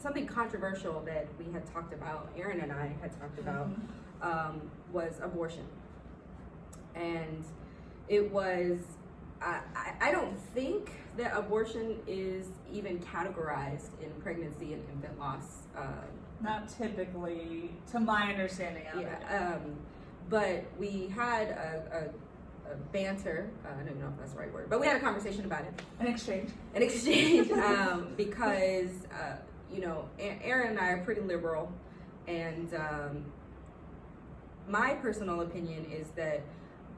something controversial that we had talked about, Aeryn and I had talked about, was abortion. And it was, I don't think that abortion is even categorized in pregnancy and infant loss. Not typically, to my understanding of it. But we had a banter, I don't know if that's the right word, but we had a conversation about it. An exchange. Because, you know, Aeryn and I are pretty liberal, and my personal opinion is that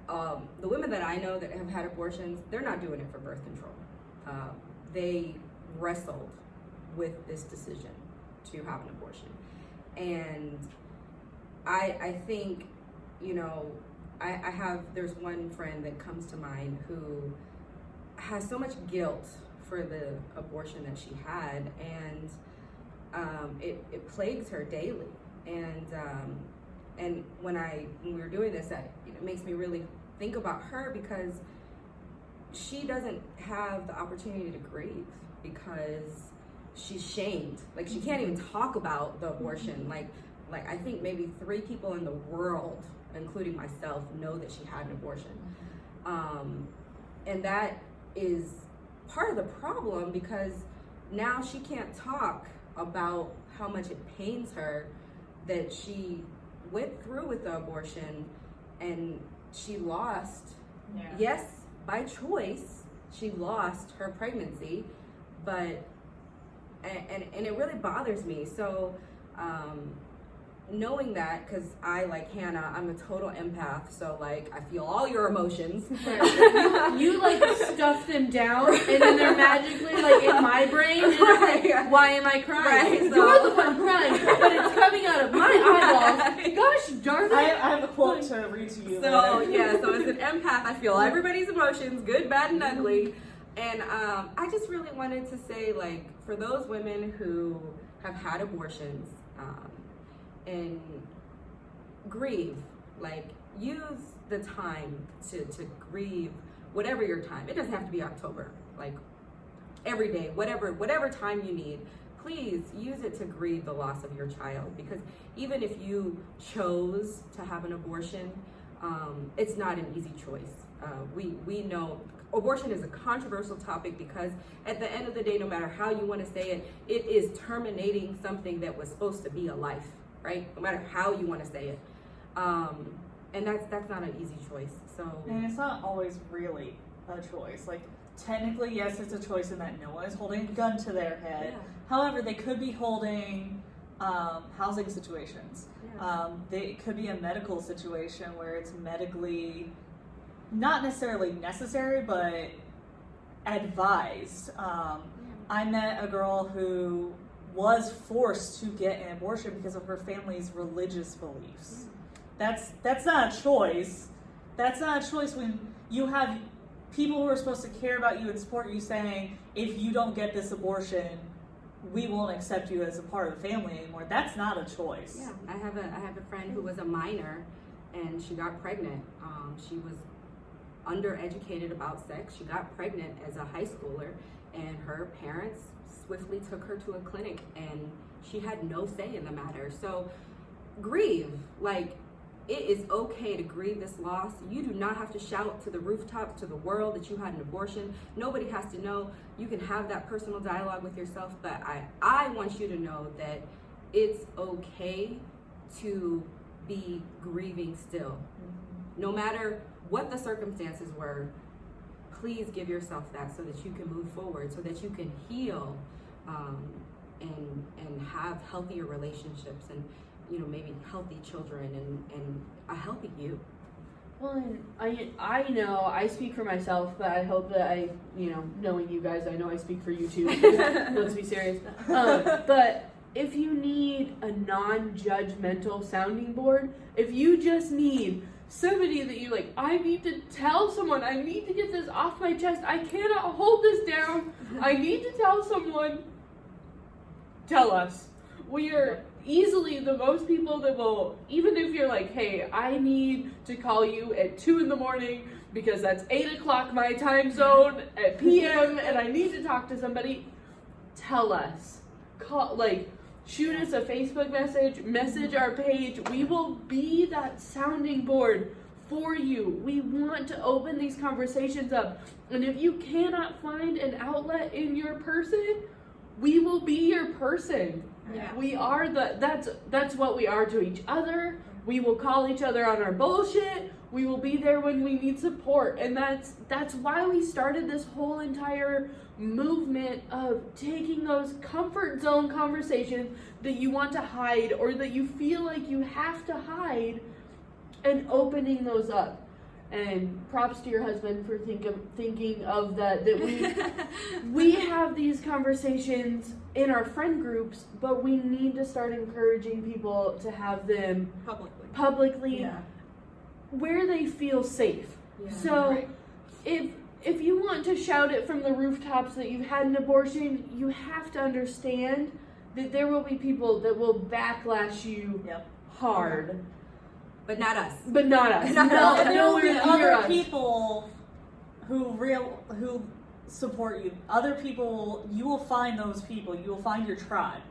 the women that I know that have had abortions, they're not doing it for birth control. They wrestled with this decision to have an abortion. And I think, you know, there's one friend that comes to mind who has so much guilt for the abortion that she had, and it plagues her daily. And when we were doing this, it makes me really think about her, because she doesn't have the opportunity to grieve because she's shamed. Like, she can't even talk about the abortion. Like I think maybe 3 people in the world, including myself, know that she had an abortion. And that is part of the problem, because now she can't talk about how much it pains her that she went through with the abortion and she lost, yes, by choice, she lost her pregnancy, but, and it really bothers me. So, knowing that, because I, like Hannah, I'm a total empath, so like I feel all your emotions. you like stuff them down, and then they're magically like in my brain, and it's like, why am I crying? Right, so. You're the one crying, but it's coming out of my eyeballs. Gosh darn it! I have a quote to read to you. So yeah, so as an empath, I feel everybody's emotions, good, bad, and ugly. And I just really wanted to say, like, for those women who have had abortions, and grieve, like, use the time to grieve, whatever your time. It doesn't have to be October, like every day, whatever time you need. Please use it to grieve the loss of your child, because even if you chose to have an abortion, it's not an easy choice. We know abortion is a controversial topic, because at the end of the day, no matter how you want to say it, it is terminating something that was supposed to be a life. Right? No matter how you want to say it. And that's not an easy choice. So, and it's not always really a choice. Like, technically, yes, it's a choice in that no one is holding a gun to their head. Yeah. However, they could be holding housing situations. Yeah. It could be a medical situation where it's medically not necessarily necessary, but advised. I met a girl who was forced to get an abortion because of her family's religious beliefs. That's not a choice. That's not a choice when you have people who are supposed to care about you and support you saying, if you don't get this abortion, we won't accept you as a part of the family anymore. That's not a choice. Yeah, I have a friend who was a minor, and she got pregnant. She was undereducated about sex. She got pregnant as a high schooler, and her parents swiftly took her to a clinic, and she had no say in the matter. So grieve. Like, it is okay to grieve this loss. You do not have to shout to the rooftops to the world that you had an abortion. Nobody has to know. You can have that personal dialogue with yourself, but I want you to know that it's okay to be grieving still. No matter what the circumstances were, please give yourself that, so that you can move forward, so that you can heal, and have healthier relationships, and, you know, maybe healthy children, and a healthy you. Well, and I know I speak for myself, but I hope that I, you know, knowing you guys, I know I speak for you too. Let's be serious. But if you need a non-judgmental sounding board, if you just need somebody that you like, I need to tell someone, I need to get this off my chest, I cannot hold this down, I need to tell someone, tell us. We are easily the most people that will, even if you're like, hey, I need to call you at 2 a.m. because that's 8 o'clock my time zone at PM and I need to talk to somebody, tell us. Call, like, shoot us a Facebook message our page. We will be that sounding board for you. We want to open these conversations up. And if you cannot find an outlet in your person, we will be your person. Yeah. We are that's what we are to each other. We will call each other on our bullshit. We will be there when we need support. And that's why we started this whole entire movement of taking those comfort zone conversations that you want to hide or that you feel like you have to hide and opening those up. And props to your husband for thinking of that we have these conversations in our friend groups, but we need to start encouraging people to have them publicly Yeah. where they feel safe. Yeah. So Right. if you want to shout it from the rooftops that you've had an abortion, you have to understand that there will be people that will backlash you Yep. hard. But not us. But not us. No, No, And there will nowhere be near other us. people who support you. Other people, you will find those people. You will find your tribe.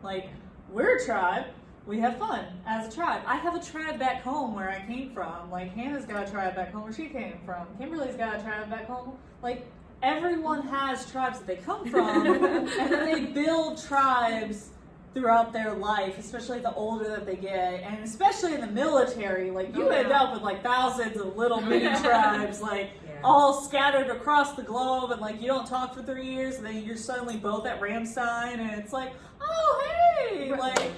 Like, we're a tribe. We have fun as a tribe. I have a tribe back home where I came from. Like, Hannah's got a tribe back home where she came from. Kimberly's got a tribe back home. Like, everyone has tribes that they come from. And then they build tribes throughout their life, especially the older that they get, and especially in the military, like you end up with like thousands of little mini tribes, like all scattered across the globe, and like you don't talk for 3 years, and then you're suddenly both at Ramstein, and it's like, oh hey, like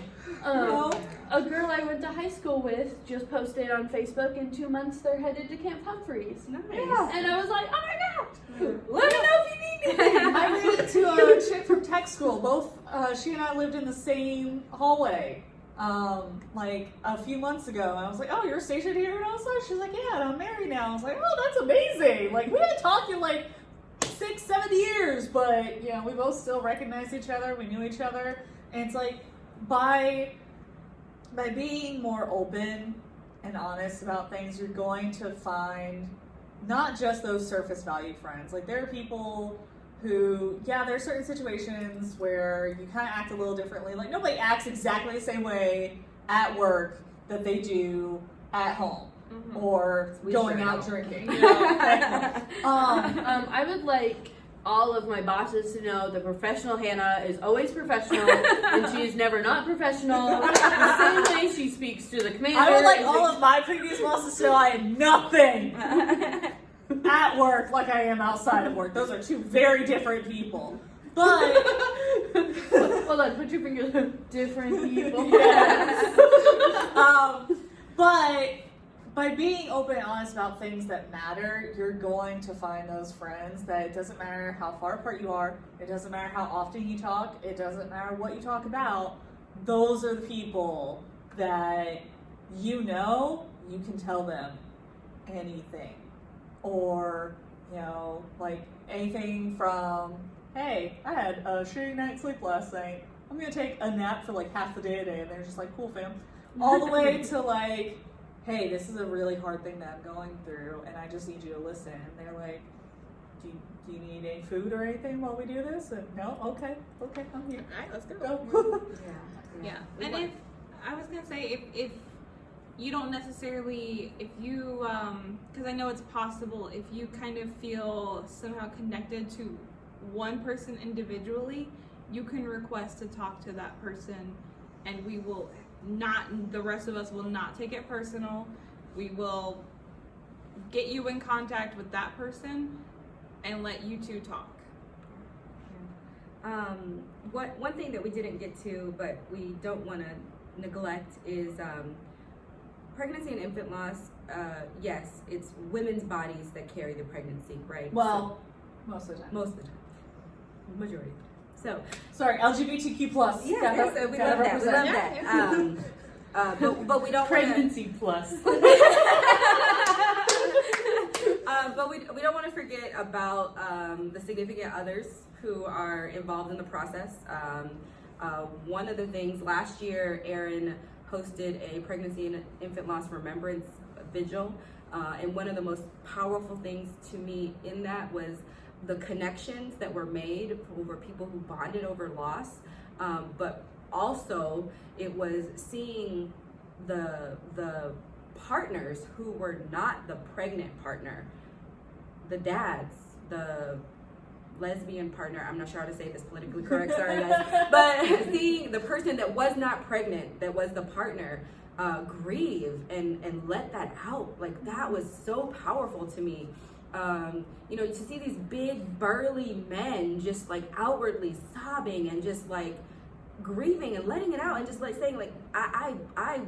you know. A girl I went to high school with just posted on Facebook, in 2 months they're headed to Camp Humphreys. Nice. Yeah. And I was like, oh my god, Let me know if you need anything. I ran into a chick from tech school. Both she and I lived in the same hallway, like a few months ago. And I was like, "Oh, you're stationed here?" And I was like, "She's like, yeah, and I'm married now." I was like, "Oh, that's amazing!" Like we haven't talked in like 6-7 years, but you know, we both still recognized each other. We knew each other, and it's like by being more open and honest about things, you're going to find not just those surface value friends. Like there are people who, yeah, there are certain situations where you kind of act a little differently. Like nobody acts exactly the same way at work that they do at home or going out drinking. You know? I would like all of my bosses to know that professional Hannah is always professional and she is never not professional. The same way she speaks to the commander. I would like all of my previous bosses to know I am nothing at work like I am outside of work. Those are two very different people. But hold on, put your fingers on different people. yes. But by being open and honest about things that matter, you're going to find those friends that it doesn't matter how far apart you are, it doesn't matter how often you talk, it doesn't matter what you talk about. Those are the people that you know you can tell them anything. Or, you know, like anything from, hey, I had a shitty night's sleep last night. I'm going to take a nap for like half the day today. And they're just like, cool, fam. All the way to like, hey, this is a really hard thing that I'm going through, and I just need you to listen. And they're like, do you need any food or anything while we do this? And no, okay, I'm here. All right, let's go. Go. Yeah, and if I was gonna say if you don't necessarily, if you because I know it's possible, if you kind of feel somehow connected to one person individually, you can request to talk to that person, and we will not, the rest of us will not take it personal. We will get you in contact with that person and let you two talk. One thing that we didn't get to, but we don't want to neglect, is pregnancy and infant loss. Yes, it's women's bodies that carry the pregnancy, right? Well, most of the time. Most of the time, majority. So, Sorry, LGBTQ plus. yeah, Gotta we love that. We love represent. that. But we don't Pregnancy plus. but we don't want to forget about the significant others who are involved in the process. One of the things last year, Aeryn hosted a pregnancy and infant loss remembrance vigil, and one of the most powerful things to me in that was the connections that were made over people who bonded over loss, but also it was seeing the partners who were not the pregnant partner, the dads, the lesbian partner, I'm not sure how to say this politically correct, sorry guys, but seeing the person that was not pregnant, that was the partner, grieve and let that out, like that was so powerful to me. You know, to see these big burly men just like outwardly sobbing and just like grieving and letting it out and just like saying like, I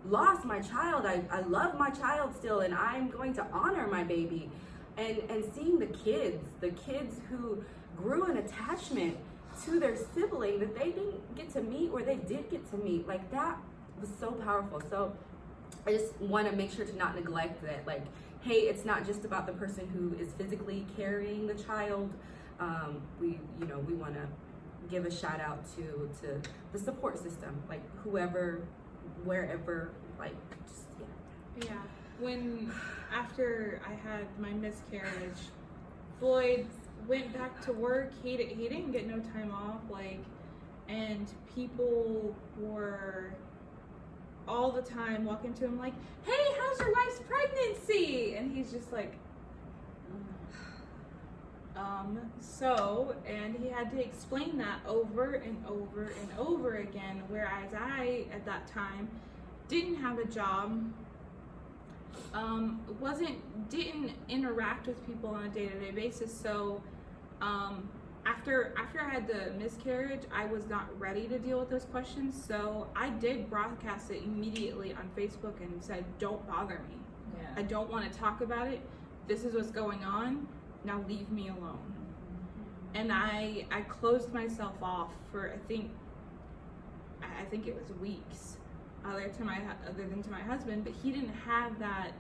lost my child, I love my child still, and I'm going to honor my baby. And seeing the kids who grew an attachment to their sibling that they didn't get to meet, or they did get to meet, like that was so powerful. So I just want to make sure to not neglect that, like, hey, it's not just about the person who is physically carrying the child. We want to give a shout out to the support system, like whoever, wherever, like, just, Yeah. When, after I had my miscarriage, Floyd went back to work. He didn't get no time off, like, and people were all the time walking to him like, hey, how's your wife's pregnancy? And he's just like, and he had to explain that over and over and over again, whereas I, at that time, didn't have a job, didn't interact with people on a day-to-day basis. So after I had the miscarriage, I was not ready to deal with those questions. So I did broadcast it immediately on Facebook and said, don't bother me. Yeah. I don't want to talk about it. This is what's going on. Now leave me alone. And I closed myself off for I think it was weeks. Other than to my husband, but he didn't have that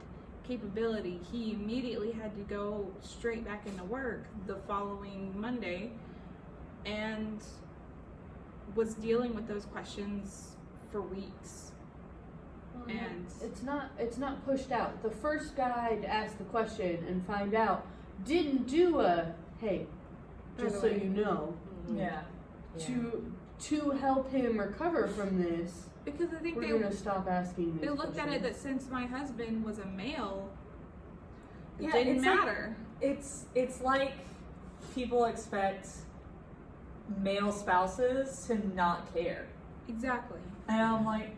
capability. He immediately had to go straight back into work the following Monday, and was dealing with those questions for weeks. And it's not pushed out. The first guy to ask the question and find out didn't do a hey, just so you know. Yeah. To help him recover from this. Because I think we're gonna stop asking these they looked questions. at it that since my husband was a male, it Yeah, didn't it's matter. Like, it's like people expect male spouses to not care. Exactly. And I'm like,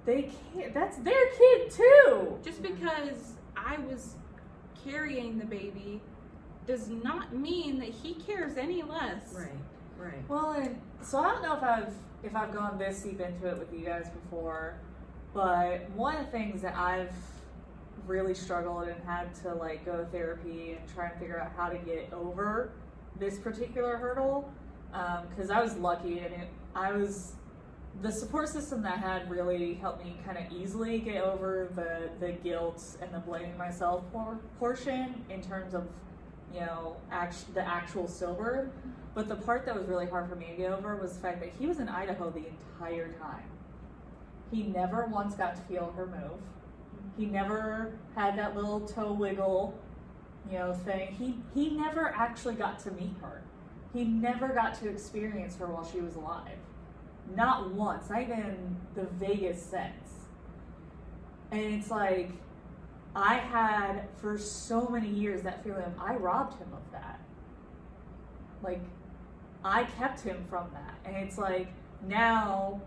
they can't, that's their kid too. Just because I was carrying the baby does not mean that he cares any less. right. Well, and so I don't know if I've gone this deep into it with you guys before, but one of the things that I've really struggled and had to like go to therapy and try and figure out how to get over this particular hurdle, because I was lucky and the support system that I had really helped me kind of easily get over the guilt and the blaming myself portion in terms of, you know, the actual stillbirth. But the part that was really hard for me to get over was the fact that he was in Idaho the entire time. He never once got to feel her move. He never had that little toe wiggle, you know, thing. He never actually got to meet her. He never got to experience her while she was alive. Not once, not even the vaguest sense. And it's like, I had for so many years that feeling of I robbed him of that. Like, I kept him from that. And it's like, now,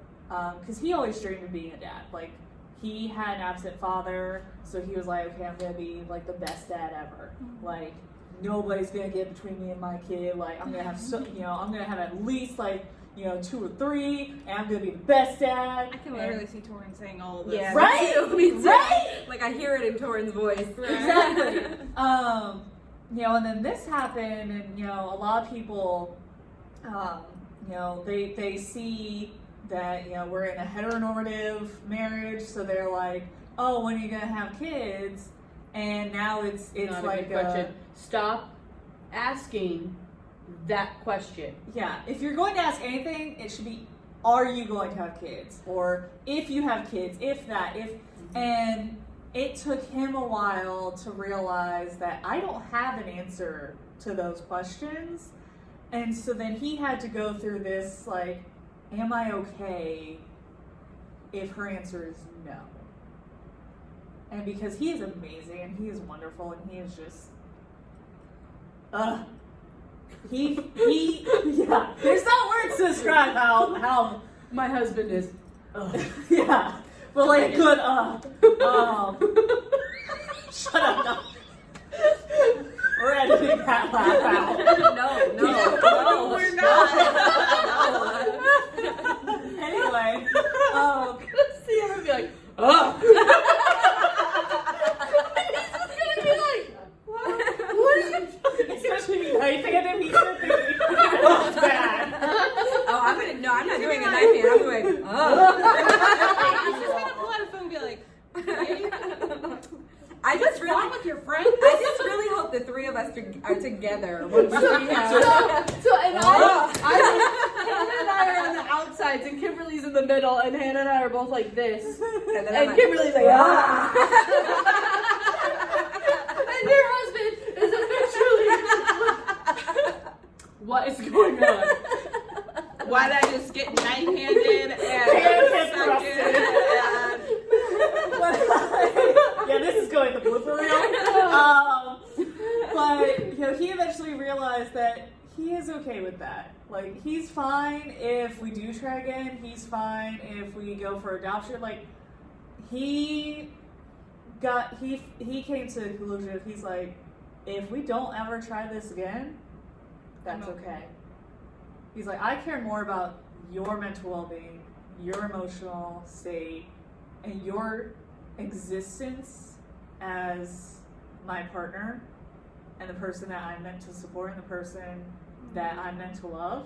because he always dreamed of being a dad. Like, he had an absent father, so he was like, okay, I'm going to be, like, the best dad ever. Mm-hmm. Like, nobody's going to get between me and my kid. Like, I'm going to have, I'm going to have at least, like, 2 or 3, and I'm going to be the best dad. I can literally see Torrin saying all of this. Yeah, right? Me too. Right? Like, I hear it in Torrin's voice. Right. Exactly. And then this happened, and, a lot of people, they see that, we're in a heteronormative marriage, so they're like, oh, when are you going to have kids? And now it's Not like a good question. Stop asking that question. Yeah, if you're going to ask anything, it should be, are you going to have kids? Or if you have kids, and it took him a while to realize that I don't have an answer to those questions. And so then he had to go through this, like, am I okay if her answer is no? And because he is amazing and he is wonderful and he is just, yeah, there's no words to describe how My husband is. yeah, but like good, shut up, no. We're editing that laugh out. No, we're not. Anyway, See him and be like, oh. He's just gonna be like, what are you talking especially me knifing at him, he's gonna think it's bad. I'm not doing a knife hand. I'm doing, oh. He's just gonna pull out a phone and be like, hey, I just what's wrong really, with your friend? I just really hope the three of us are together when we see him. And Hannah and I are on the outsides, and Kimberly's in the middle, and Hannah and I are both like this, And then I'm and like, Kimberly's like, ah. And your husband is eventually, what is going on? Why did I just get knife-handed and Hand sucked in? Yeah, this is going the blooper reel. But he eventually realized that he is okay with that. Like, he's fine if we do try again. He's fine if we go for adoption. Like, he came to the conclusion of, he's like, if we don't ever try this again, that's okay. He's like, I care more about your mental well-being, your emotional state, and your existence as my partner and the person that I'm meant to support and the person that I'm meant to love.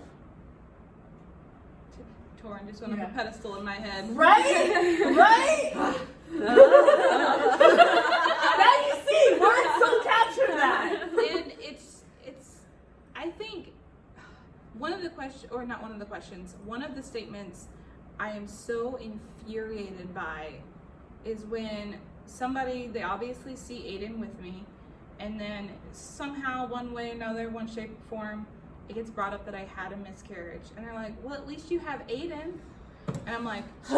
Torn just went up a pedestal in my head. Right? Right? Now you see, words don't capture that. And it's I think one of the statements I am so infuriated by is when they obviously see Aiden with me, and then somehow, one way or another, one shape or form, it gets brought up that I had a miscarriage. And they're like, well, at least you have Aiden. And I'm like, That's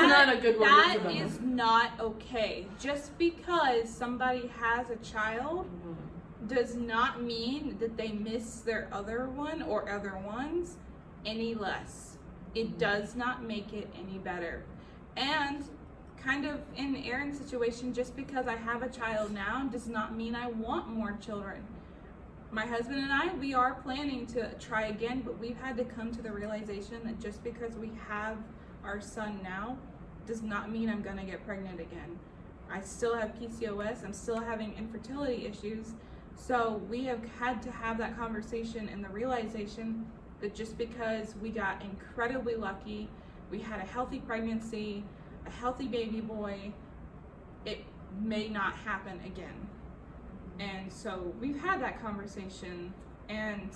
not a good one. that is not okay. Just because somebody has a child does not mean that they miss their other one or other ones any less. It does not make it any better. And kind of in Aeryn's situation, just because I have a child now does not mean I want more children. My husband and I, we are planning to try again, but we've had to come to the realization that just because we have our son now does not mean I'm gonna get pregnant again. I still have PCOS, I'm still having infertility issues. So we have had to have that conversation and the realization that just because we got incredibly lucky, we had a healthy pregnancy, a healthy baby boy, it may not happen again. And so we've had that conversation, and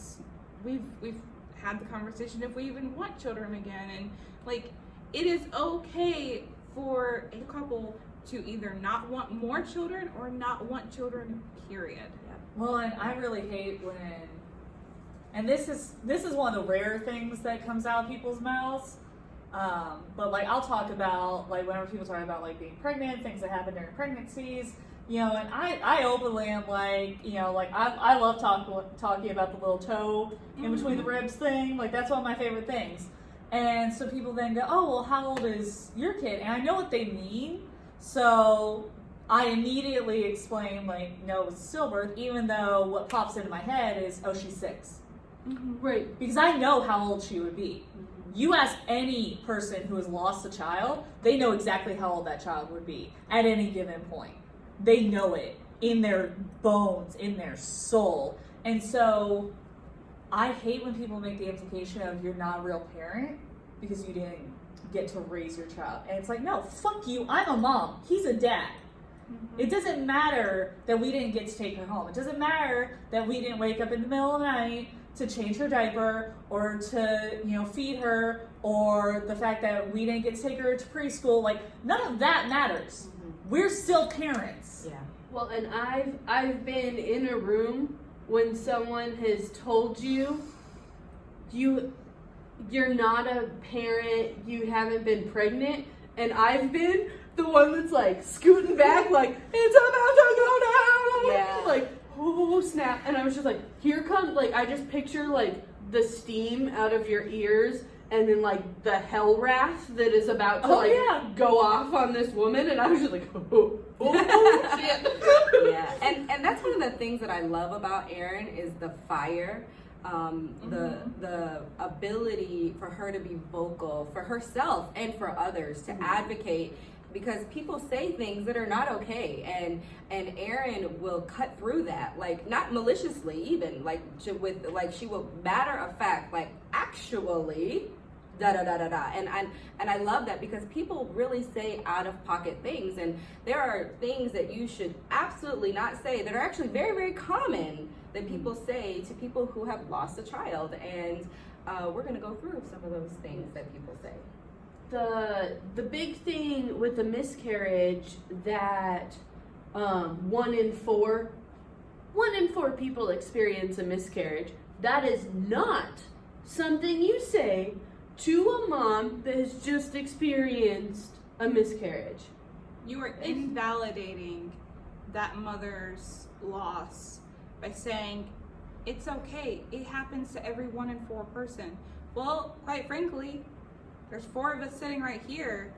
we've had the conversation if we even want children again. And like, it is okay for a couple to either not want more children or not want children, period. Well, and I really hate when, and this is one of the rare things that comes out of people's mouths. But like, I'll talk about, like, whenever people talk about like being pregnant, things that happen during pregnancies, you know, and I openly am like, you know, like I love talking about the little toe in between the ribs thing. Like, that's one of my favorite things. And so people then go, oh, well, how old is your kid? And I know what they mean. So I immediately explain, like, no, it's stillbirth, even though what pops into my head is, oh, she's 6. Right. Because I know how old she would be. You ask any person who has lost a child, they know exactly how old that child would be at any given point. They know it in their bones, in their soul. And so I hate when people make the implication of you're not a real parent because you didn't get to raise your child. And it's like, no, fuck you. I'm a mom. He's a dad. It doesn't matter that we didn't get to take her home. It doesn't matter that we didn't wake up in the middle of the night to change her diaper or to, you know, feed her, or the fact that we didn't get to take her to preschool. Like, none of that matters. We're still parents. Yeah. Well, and I've been in a room when someone has told you you're not a parent, you haven't been pregnant, and I've been the one that's like scooting back, like, it's about to go down. Yeah. Like, oh snap. And I was just like, here comes, like, I just picture like the steam out of your ears and then like the hell wrath that is about to go off on this woman. And I was just like, oh shit. Yeah, and that's one of the things that I love about Aeryn is the fire. The ability for her to be vocal for herself and for others, to advocate, because people say things that are not okay, and Aeryn will cut through that, like, not maliciously even, like, she will matter of fact, like, actually da da da da da, and I love that, because people really say out of pocket things, and there are things that you should absolutely not say that are actually very, very common that people say to people who have lost a child, and we're gonna go through some of those things that people say. The big thing with the miscarriage that 1 in 4 people experience a miscarriage. That is not something you say to a mom that has just experienced a miscarriage. You are invalidating that mother's loss by saying, it's okay, it happens to every 1 in 4 person. Well, quite frankly, there's 4 of us sitting right here,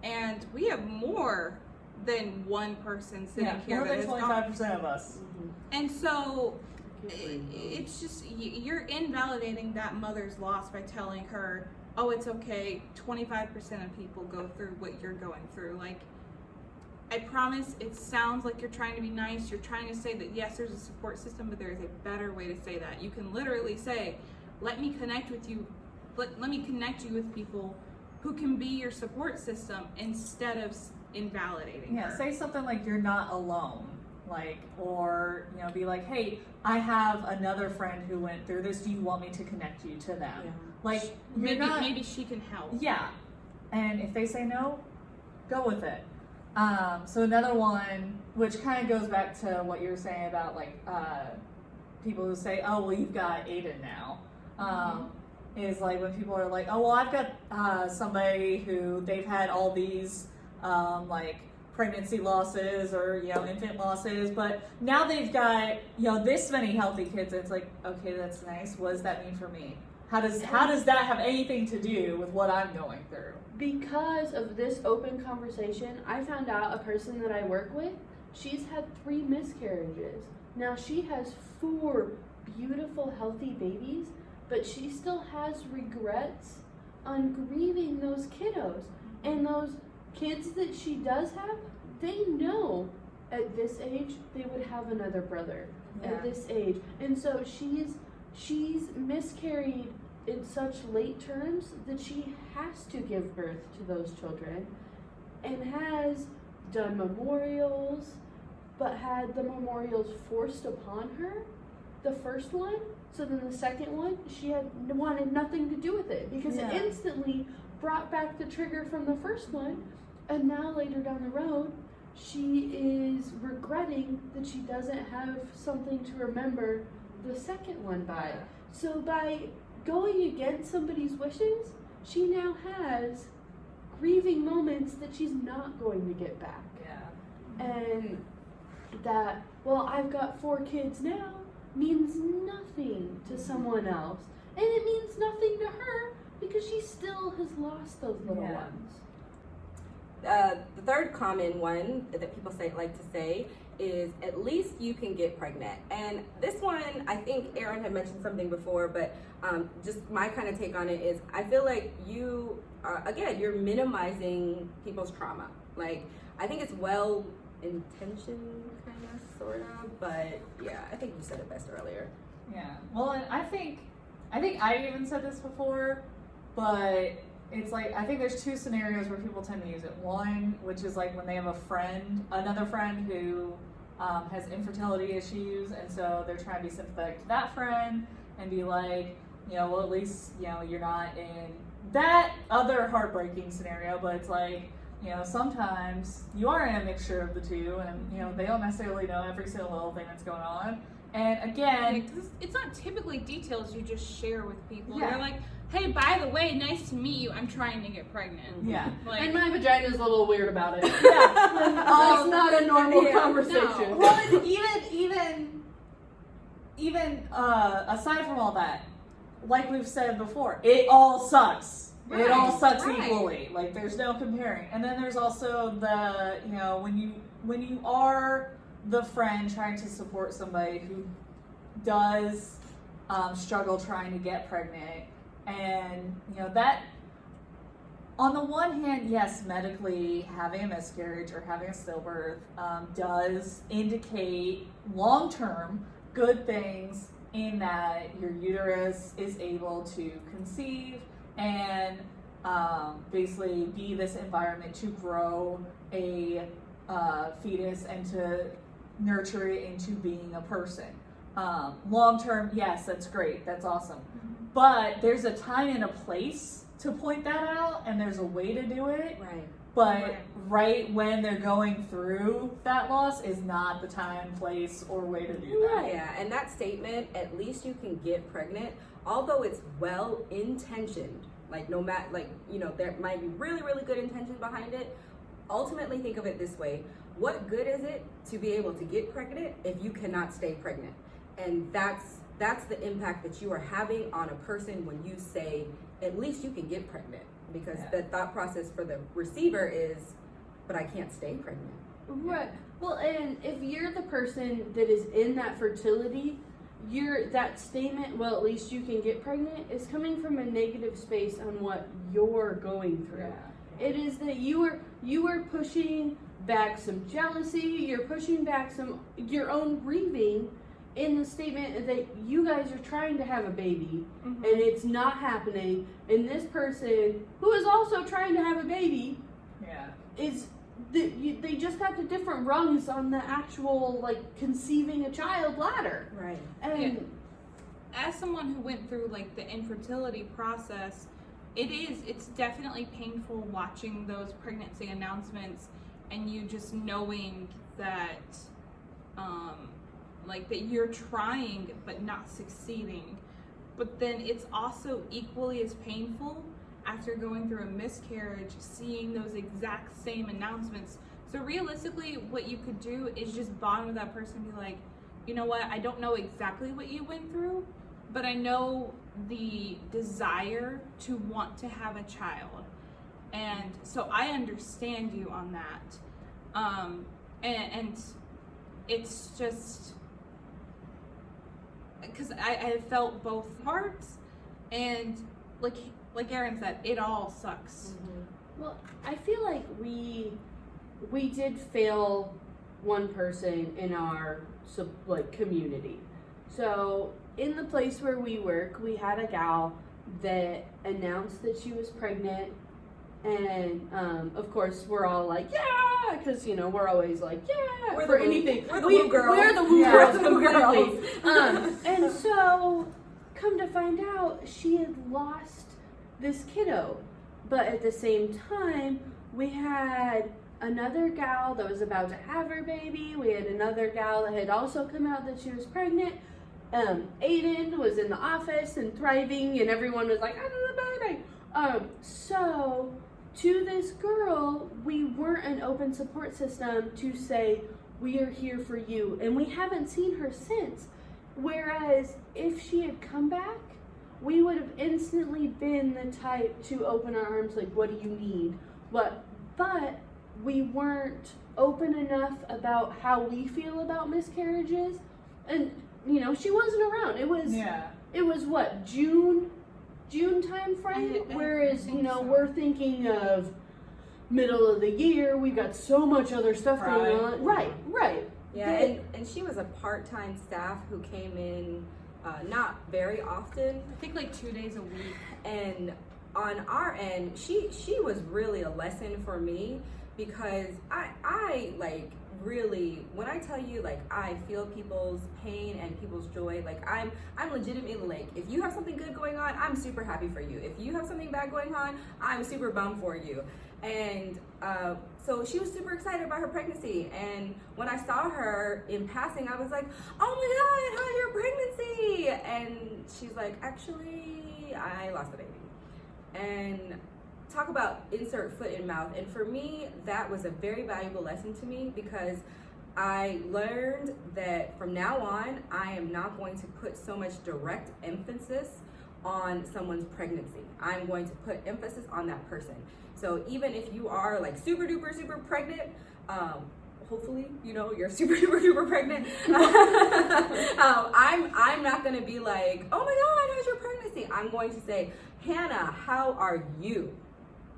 and we have more than one person sitting here. More than 25% of us. And so, it's just, you're invalidating that mother's loss by telling her, oh, it's okay, 25% of people go through what you're going through. Like, I promise it sounds like you're trying to be nice. You're trying to say that, yes, there's a support system, but there is a better way to say that. You can literally say, let me connect with you. Let me connect you with people who can be your support system instead of invalidating her. Say something like, you're not alone. Like, or, be like, hey, I have another friend who went through this. Do you want me to connect you to them? Yeah. Like, maybe she can help. Yeah. And if they say no, go with it. So another one, which kind of goes back to what you were saying about, like, people who say, oh, well, you've got Aiden now. Is like when people are like, oh, well, I've got somebody who they've had all these, like, pregnancy losses or, infant losses, but now they've got, this many healthy kids. It's like, okay, that's nice. What does that mean for me? How does that have anything to do with what I'm going through? Because of this open conversation, I found out a person that I work with, she's had 3 miscarriages. Now she has 4 beautiful, healthy babies, but she still has regrets on grieving those kiddos. And those kids that she does have, they know at this age they would have another brother at this age. And so she's miscarried in such late terms that she has to give birth to those children, and has done memorials, but had the memorials forced upon her, the first one. So then the second one, she had wanted nothing to do with it, because it instantly brought back the trigger from the first one. And now later down the road, she is regretting that she doesn't have something to remember the second one by. So by going against somebody's wishes, she now has grieving moments that she's not going to get back. And that, well, I've got 4 kids now, means nothing to someone else. And it means nothing to her because she still has lost those little ones. The third common one that people like to say is, at least you can get pregnant. And this one, I think Aeryn had mentioned something before, but just my kind of take on it is, I feel like you, you're minimizing people's trauma. Like, I think it's well intentioned, kind of, sort of, but yeah, I think you said it best earlier. Yeah. Well, and I think I even said this before, but it's like, I think there's 2 scenarios where people tend to use it. One, which is like when they have another friend who has infertility issues, and so they're trying to be sympathetic to that friend and be like, well, at least, you're not in that other heartbreaking scenario, but it's like, sometimes you are in a mixture of the two, and, they don't necessarily know every single little thing that's going on. And again, 'cause it's not typically details you just share with people. Yeah. You're like, hey, by the way, nice to meet you. I'm trying to get pregnant. yeah. Like, And my vagina's a little weird about it. Yeah. That's not a normal Yeah. conversation. Well, and even aside from all that, like we've said before, it all sucks. It all sucks right. equally. Like there's no comparing. And then there's also the, you know, when you are the friend trying to support somebody who does struggle trying to get pregnant, and you know that on the one hand, yes, medically having a miscarriage or having a stillbirth does indicate long-term good things in that your uterus is able to conceive and basically be this environment to grow a fetus and to nurture it into being a person. Long-term, yes, that's great. That's awesome. But there's a time and a place to point that out, and there's a way to do it. Right. But right when they're going through that loss is not the time, place, or way to do that. Yeah, and that statement, at least you can get pregnant, although it's well intentioned, like no matter, like, you know, there might be really, really good intentions behind it. Ultimately, think of it this way: what good is it to be able to get pregnant if you cannot stay pregnant? And that's the impact that you are having on a person when you say, at least you can get pregnant. Because the thought process for the receiver is, but I can't stay pregnant. Right. Well, and if you're the person that is in that fertility, that statement, well, at least you can get pregnant, is coming from a negative space on what you're going through. Yeah. It is that you are pushing back some jealousy, you're pushing back your own grieving in the statement that you guys are trying to have a baby and it's not happening, and this person who is also trying to have a baby is they just got the different rungs on the actual like conceiving a child ladder. Right. And as someone who went through like the infertility process, it's definitely painful watching those pregnancy announcements and you just knowing that like that you're trying but not succeeding. But then it's also equally as painful after going through a miscarriage, seeing those exact same announcements. So realistically, what you could do is just bond with that person and be like, you know what, I don't know exactly what you went through, but I know the desire to want to have a child. And so I understand you on that. And it's just, because I felt both parts, and like Aeryn said, it all sucks. well, I feel like we did fail one person in our community. So in the place where we work, we had a gal that announced that she was pregnant, and of course we're all like, yeah, because you know we're always like, yeah, We're for the woo- anything. we're the woo girls. We're the woo Yeah, girls we're the woo completely. And so, come to find out, she had lost this kiddo, but at the same time, we had another gal that was about to have her baby. We had another gal that had also come out that she was pregnant. Aiden was in the office and thriving, and everyone was like, I don't know, baby. So to this girl, we weren't an open support system to say, we are here for you. And we haven't seen her since. Whereas if she had come back, we would have instantly been the type to open our arms, like, what do you need? But we weren't open enough about how we feel about miscarriages. And, you know, she wasn't around. It was what, June time frame? I Whereas, think you know, so. we're thinking of middle of the year. We've got so much other stuff going on. Right. Yeah, and she was a part-time staff who came in not very often. I think like 2 days a week. And on our end, she was really a lesson for me because I like really, when I tell you, like, I feel people's pain and people's joy, like I'm legitimately like, if you have something good going on, I'm super happy for you. If you have something bad going on, I'm super bummed for you. And so she was super excited about her pregnancy, and when I saw her in passing, I was like, oh my god, how's your pregnancy? And she's like, actually, I lost the baby. And talk about insert foot in mouth. And for me, that was a very valuable lesson to me, because I learned that from now on, I am not going to put so much direct emphasis on someone's pregnancy. I'm going to put emphasis on that person. So even if you are like super duper super pregnant, hopefully, you know, you're super duper duper pregnant. I'm not going to be like, oh my god, how's your pregnancy? I'm going to say, Hannah, how are you?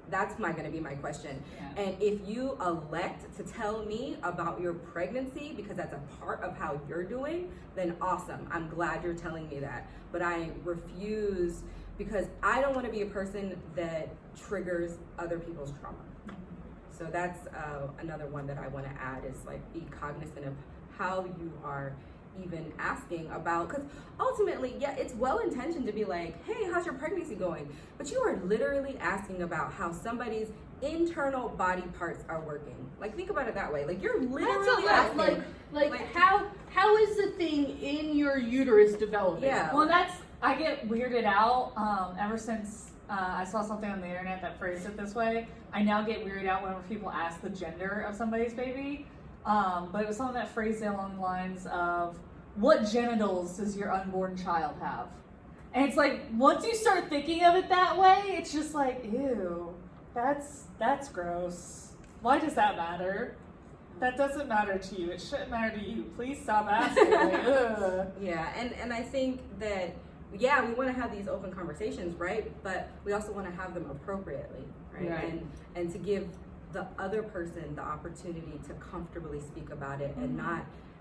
That's going to be my question. Yeah. And if you elect to tell me about your pregnancy because that's a part of how you're doing, then awesome. I'm glad you're telling me that. But I refuse, because I don't want to be a person that triggers other people's trauma. So that's another one that I want to add, is like, be cognizant of how you are even asking about, because ultimately, yeah, it's well-intentioned to be like, hey, how's your pregnancy going? But you are literally asking about how somebody's internal body parts are working. Like, think about it that way. Like, you're literally asking. Like how is the thing in your uterus developing? Yeah. Well, I get weirded out ever since I saw something on the internet that phrased it this way. I now get weirded out whenever people ask the gender of somebody's baby. But it was something that phrased it along the lines of, what genitals does your unborn child have? And it's like, once you start thinking of it that way, it's just like, ew, that's gross. Why does that matter? That doesn't matter to you. It shouldn't matter to you. Please stop asking. Like, ugh. Yeah, and I think that, yeah, we want to have these open conversations, right? But we also want to have them appropriately, right? Right. And to give the other person the opportunity to comfortably speak about it,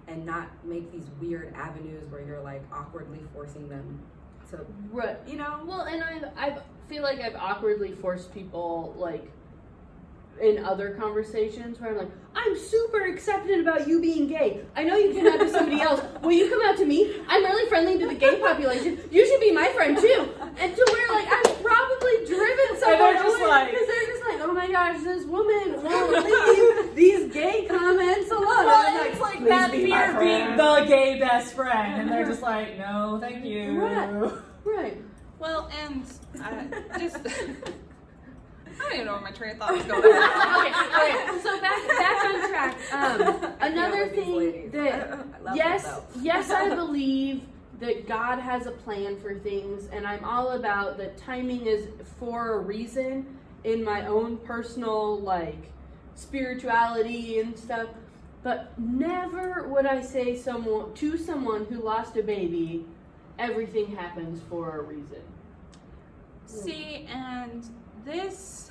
and not make these weird avenues where you're like awkwardly forcing them to, Right. you know? Well, and I feel like I've awkwardly forced people, like, in other conversations where I'm like, I'm super excited about you being gay. I know you came out to somebody else. Will you come out to me? I'm really friendly to the gay population. You should be my friend too. And to where, like, I'm probably driven somewhere because they're just like, oh my gosh, this woman won't leave these gay comments alone. Well, And I'm it's like "Please that be fear my of being friend." the gay best friend, and they're just like, no, thank you. Right. Well, and just I don't even know where my train of thought was going. Okay. So back on track. Another with these thing ladies. that I love yes, them, though. yes, I believe that God has a plan for things, and I'm all about that timing is for a reason in my own personal, like, spirituality and stuff. But never would I say to someone who lost a baby, everything happens for a reason. See, and this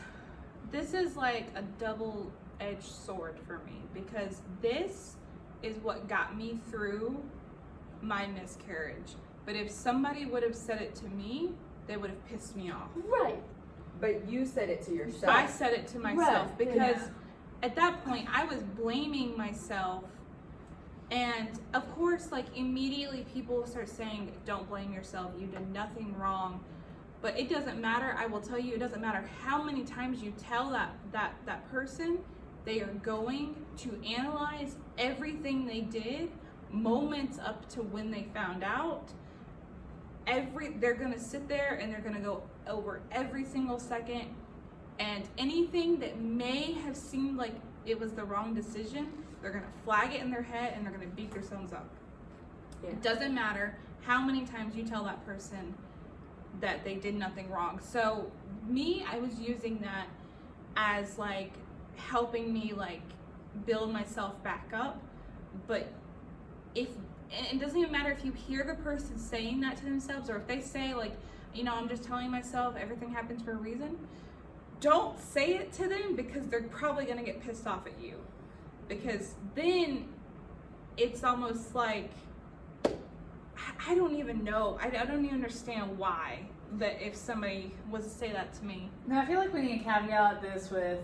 is like a double-edged sword for me, because this is what got me through my miscarriage. But if somebody would have said it to me, they would have pissed me off. Right. But you said it to yourself. I said it to myself Right. because at that point I was blaming myself. And of course, like, immediately people start saying, don't blame yourself, you did nothing wrong. But it doesn't matter. I will tell you, it doesn't matter how many times you tell that person, they are going to analyze everything they did, moments up to when they found out. They're gonna sit there and they're gonna go over every single second, and anything that may have seemed like it was the wrong decision, they're gonna flag it in their head and they're gonna beat themselves up. Yeah. It doesn't matter how many times you tell that person that they did nothing wrong. So me, I was using that as like helping me like build myself back up. But it doesn't even matter if you hear the person saying that to themselves, or if they say like, you know, I'm just telling myself everything happens for a reason. Don't say it to them, because they're probably gonna get pissed off at you. Because then it's almost like, I don't even know. I don't even understand why that if somebody was to say that to me. Now, I feel like we need to caveat this with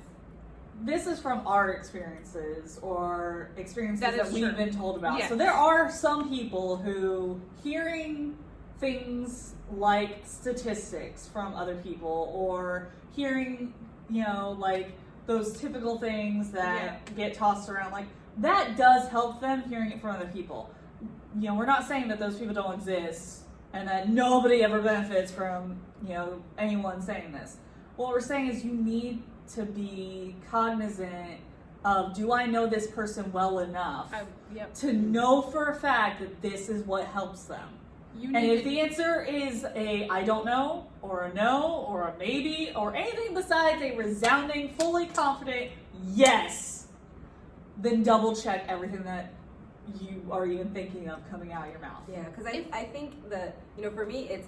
this is from our experiences or experiences that we've true. been told about. Yes. So there are some people who, hearing things like statistics from other people or hearing, like those typical things that get tossed around, like that does help them hearing it from other people. We're not saying that those people don't exist and that nobody ever benefits from, anyone saying this. What we're saying is you need to be cognizant of, do I know this person well enough to know for a fact that this is what helps them? And if the answer is a I don't know, or a no, or a maybe, or anything besides a resounding, fully confident yes, then double check everything that you are even thinking of coming out of your mouth. Yeah, because I think that, for me, it's,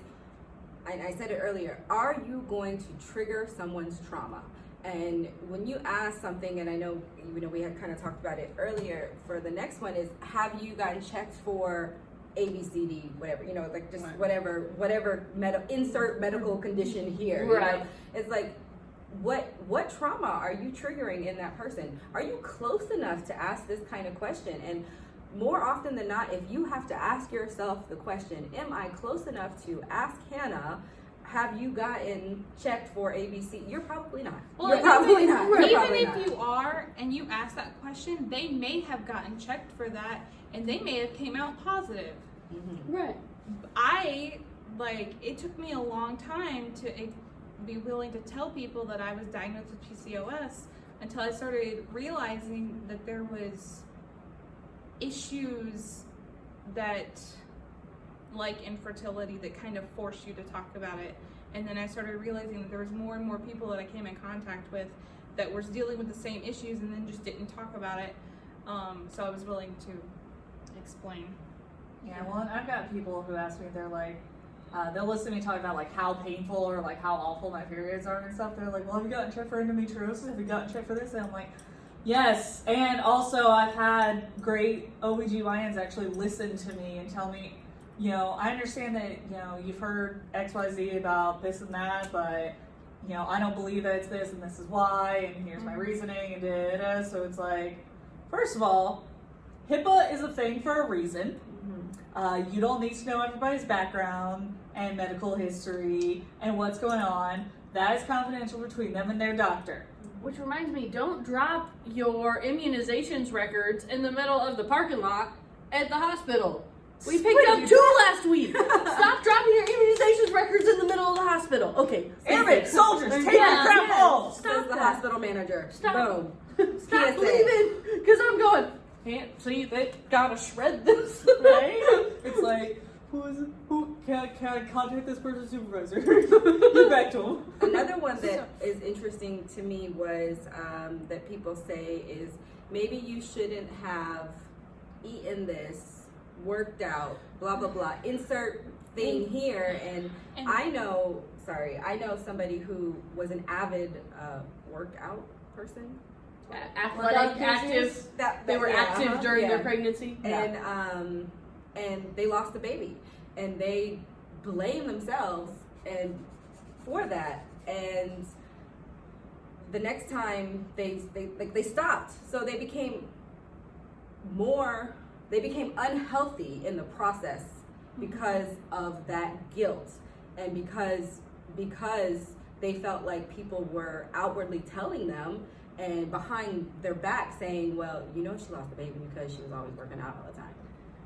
and I said it earlier, are you going to trigger someone's trauma? And when you ask something, and I know, we had kind of talked about it earlier, for the next one is, have you gotten checked for ABCD, whatever, like just whatever insert medical condition here. Right. It's like, what trauma are you triggering in that person? Are you close enough to ask this kind of question? And more often than not, if you have to ask yourself the question, am I close enough to ask Hannah, have you gotten checked for ABC? You're probably not. Well, You're probably not. You're Even probably if not. you are and you ask that question, they may have gotten checked for that and they may have came out positive. Mhm. Right. It took me a long time to be willing to tell people that I was diagnosed with PCOS until I started realizing that there was issues that, like infertility, that kind of forced you to talk about it. And then I started realizing that there was more and more people that I came in contact with that were dealing with the same issues and then just didn't talk about it. So I was willing to explain. Yeah, well, I've got people who ask me, they're like, they'll listen to me talk about like how painful or like how awful my periods are and stuff. They're like, well, have you gotten checked for endometriosis? Have you gotten checked for this? And I'm like, yes. And also I've had great OBGYNs actually listen to me and tell me, I understand that, you've heard XYZ about this and that, but, I don't believe that it's this and this is why, and here's my reasoning, and da-da-da. So it's like, first of all, HIPAA is a thing for a reason. You don't need to know everybody's background and medical history and what's going on. That is confidential between them and their doctor. Which reminds me, don't drop your immunizations records in the middle of the parking lot at the hospital. We picked up 2 last week. Stop dropping your immunizations records in the middle of the hospital. Okay. Aeryn, soldiers, take your crap home. Says the hospital manager. Stop. Boom. Stop PSA. leaving. Because I'm going, can't see, they gotta shred this. Right? It's like, who can I contact this person's supervisor? Get back to him. Another one that is interesting to me was that people say is, maybe you shouldn't have eaten this, worked out, blah blah blah, insert thing here. And I know somebody who was an avid workout person. Athletic, active. They were active during their pregnancy. And they lost a baby, and they blame themselves for that. And the next time they stopped, so they became unhealthy in the process because of that guilt, and because they felt like people were outwardly telling them and behind their back saying, well, she lost the baby because she was always working out all the time.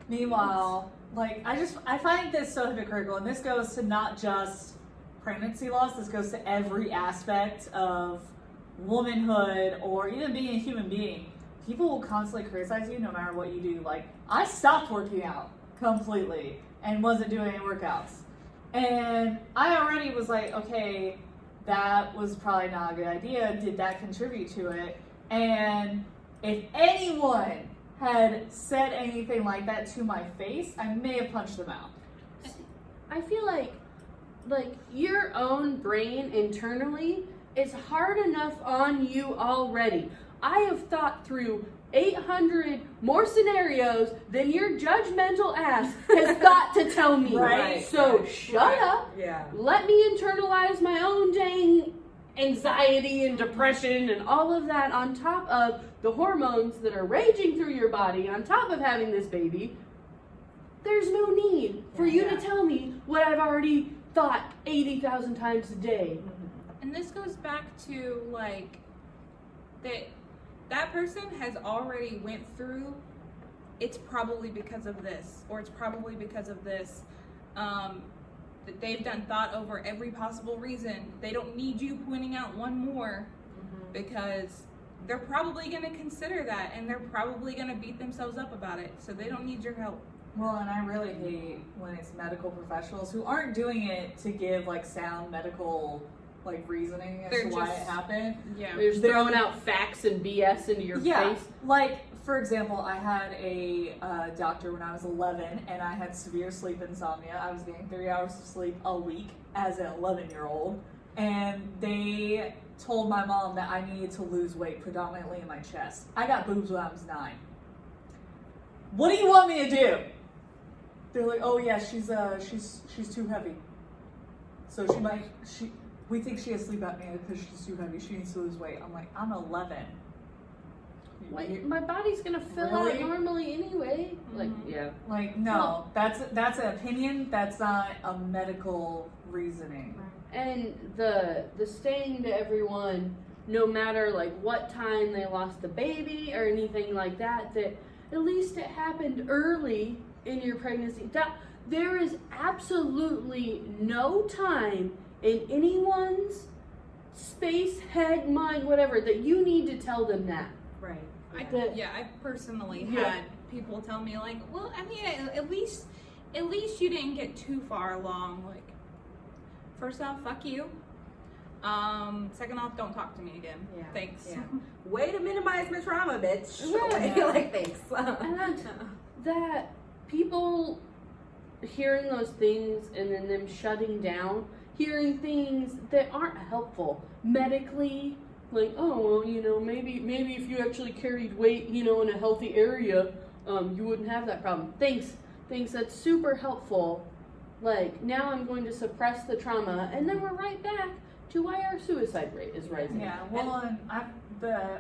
Meanwhile, I find this so hypocritical, and this goes to not just pregnancy loss, this goes to every aspect of womanhood or even being a human being. People will constantly criticize you no matter what you do. Like, I stopped working out completely and wasn't doing any workouts. And I already was like, okay, that was probably not a good idea. Did that contribute to it? And if anyone had said anything like that to my face, I may have punched them out. I feel like your own brain internally is hard enough on you already. I have thought through 800 more scenarios than your judgmental ass has got to tell me. Right. So shut up. Yeah. Let me internalize my own dang anxiety and depression and all of that on top of the hormones that are raging through your body on top of having this baby, there's no need for you to tell me what I've already thought 80,000 times a day. And this goes back to like that person has already went through, it's probably because of this, or it's probably because of this. That they've done thought over every possible reason. They don't need you pointing out one more because they're probably going to consider that, and they're probably going to beat themselves up about it. So they don't need your help. Well, and I really hate when it's medical professionals who aren't doing it to give like sound medical like reasoning as to why it happened. Yeah. They're just throwing out facts and BS into your face. Like, for example, I had a doctor when I was 11 and I had severe sleep insomnia. I was getting 3 hours of sleep a week as an 11-year-old. And they told my mom that I needed to lose weight predominantly in my chest. I got boobs when I was 9. What do you want me to do? They're like, oh yeah, she's too heavy. So we think she has sleep apnea because she's too heavy. She needs to lose weight. I'm like, I'm 11. Wait, my body's gonna fill out normally anyway. Like, yeah. Like, no, that's an opinion. That's not a medical reasoning. And the saying to everyone, no matter like what time they lost the baby or anything like that, that at least it happened early in your pregnancy. That there is absolutely no time in anyone's space, head, mind, whatever, that you need to tell them that. Right. I personally had people tell me like, well, I mean, at least you didn't get too far along. Like, first off, fuck you. Second off, don't talk to me again. Yeah. Thanks. Yeah. Way to minimize my trauma, bitch. Yeah. Like, thanks. And that people hearing those things and then them shutting down, hearing things that aren't helpful medically. Like, oh, well, maybe if you actually carried weight, in a healthy area, you wouldn't have that problem. Thanks, that's super helpful. Like, now I'm going to suppress the trauma, and then we're right back to why our suicide rate is rising. Yeah, well,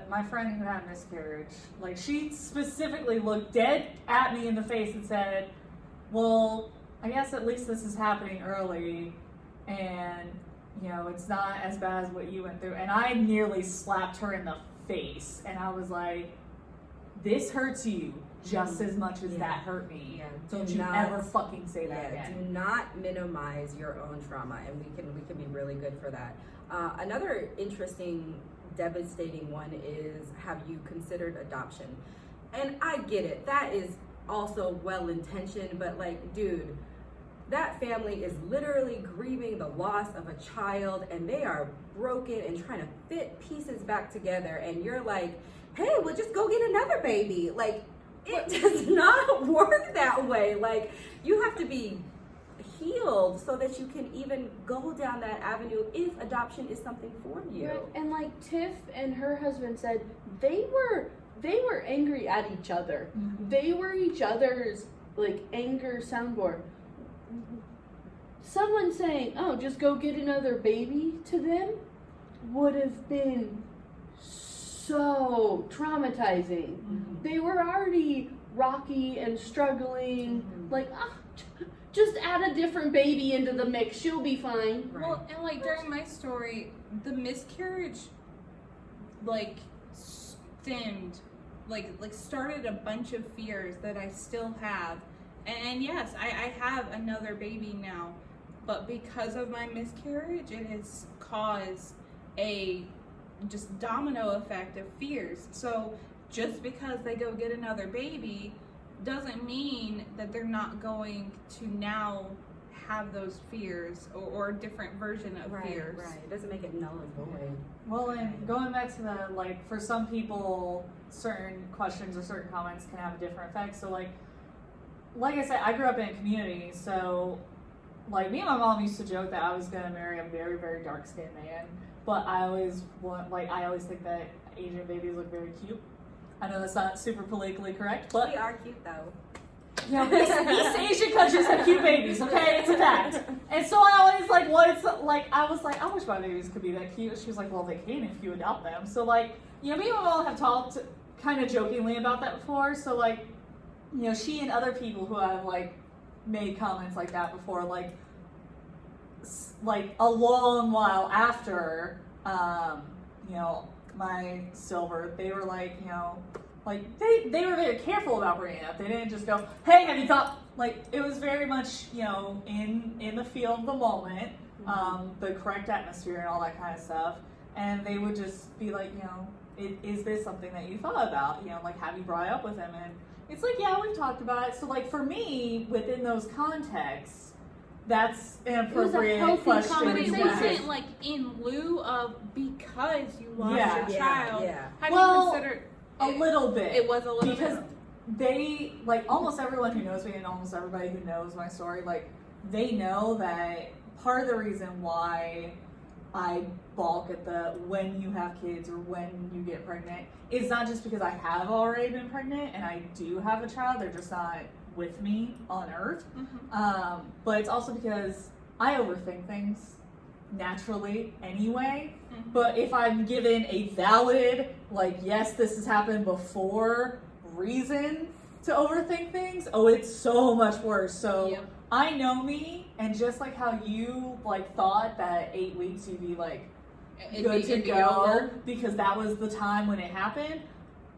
my friend who had a miscarriage, like, she specifically looked dead at me in the face and said, well, I guess at least this is happening early, and it's not as bad as what you went through. And I nearly slapped her in the face. And I was like, this hurts you just as much as that hurt me. Yeah. Don't you ever fucking say that again. Do not minimize your own trauma. And we can be really good for that. Another interesting, devastating one is, have you considered adoption? And I get it. That is also well-intentioned. But like, dude, that family is literally grieving the loss of a child, and they are broken and trying to fit pieces back together, and you're like, hey, well, just go get another baby. Like, it does not work that way. Like, you have to be healed so that you can even go down that avenue if adoption is something for you. Right. And like Tiff and her husband said, they were angry at each other. Mm-hmm. They were each other's like anger soundboard. Someone saying, oh, just go get another baby to them would have been so traumatizing. Mm-hmm. They were already rocky and struggling. Mm-hmm. Like, just add a different baby into the mix. She'll be fine. Right. Well, and like during my story, the miscarriage, like, stemmed, like started a bunch of fears that I still have. And yes, I have another baby now, but because of my miscarriage, it has caused a just domino effect of fears. So just because they go get another baby doesn't mean that they're not going to now have those fears or a different version of fears. Right, it doesn't make it null and void. Well, and going back to the, like, for some people, certain questions or certain comments can have a different effect. So, like I said, I grew up in a community, so, like, me and my mom used to joke that I was going to marry a very, very dark-skinned man, but I always think that Asian babies look very cute. I know that's not super politically correct, but... We are cute, though. Yeah, East Asian countries have cute babies, okay? It's a fact. And so I always like, I was like, I wish my babies could be that cute. She was like, well, they can if you adopt them. So like, me and Mom have talked kind of jokingly about that before. So like, she and other people who have like made comments like that before, like a long while after, my Silver, they were like, they were very careful about bringing it up. They didn't just go, hey, have you thought, like, it was very much, in the feel of the moment, the correct atmosphere and all that kind of stuff. And they would just be like, is this something that you thought about? Like, have you brought it up with him? And it's like, yeah, we've talked about it. So, like, for me, within those contexts, that's an appropriate question. But it to wasn't ask. like in lieu of because you lost Yeah. your child. Yeah. How do you consider a little bit. It was a little because bit. they, like, almost everyone who knows me and almost everybody who knows my story, like, they know that part of the reason why I balk at the when you have kids or when you get pregnant is not just because I have already been pregnant and I do have a child, they're just not with me on earth. Mm-hmm. But it's also because I overthink things naturally anyway. Mm-hmm. But if I'm given a valid, like, yes, this has happened before reason to overthink things, oh, it's so much worse. So Yep. I know me, and just like how you like thought that 8 weeks you'd be like good to go because that was the time when it happened,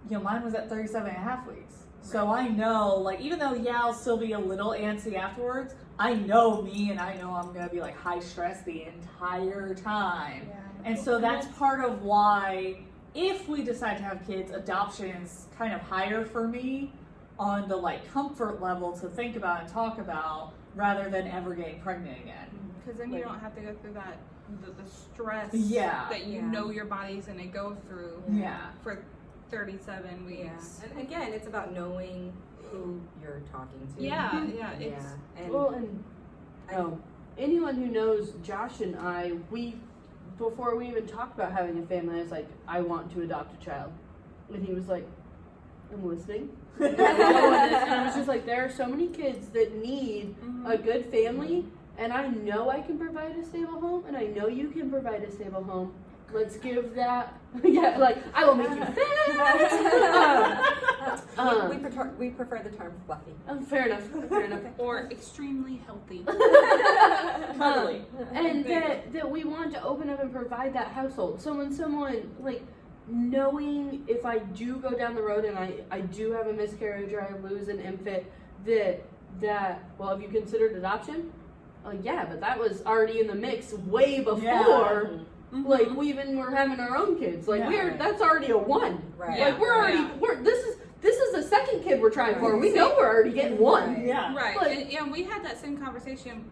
mine was at 37 and a half weeks. So I know, like, even though, I'll still be a little antsy afterwards, I know me and I know I'm going to be, like, high stress the entire time. Yeah. And so that's part of why, if we decide to have kids, adoption is kind of higher for me on the, like, comfort level to think about and talk about rather than ever getting pregnant again. Because then you don't have to go through that, the stress Yeah. that you know your body's going to go through Yeah. for 37 weeks. And again, it's about knowing who you're talking to. Yeah, it's And Well, and anyone who knows Josh and I, before we even talked about having a family, I was like, I want to adopt a child. And he was like, I'm listening. And I was just like, there are so many kids that need a good family, and I know I can provide a stable home, and I know you can provide a stable home. Let's give that, I will make you fat. we prefer the term fluffy. Fair enough. or extremely healthy. Totally. And that we want to open up and provide that household. So when someone, like, knowing if I do go down the road and I do have a miscarriage or I lose an infant, that well, have you considered adoption? Yeah, but that was already in the mix way before. Yeah. Like, we even were having our own kids. Like, that's already a one. Right. Like, we're already, this is the second kid we're trying for. We know we're already getting one. Yeah. Right. Like- and we had that same conversation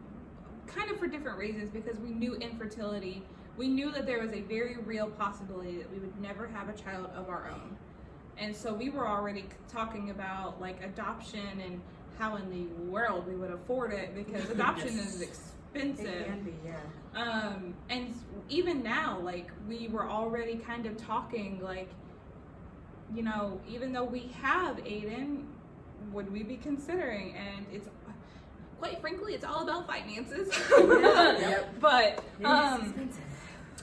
kind of for different reasons because we knew infertility. We knew that there was a very real possibility that we would never have a child of our own. And so we were already talking about, like, adoption and how in the world we would afford it because adoption is expensive. It can be, yeah. And even now, like, we were already kind of talking, like, even though we have Aiden, would we be considering? And it's, quite frankly, it's all about finances. Yep. But It's expensive.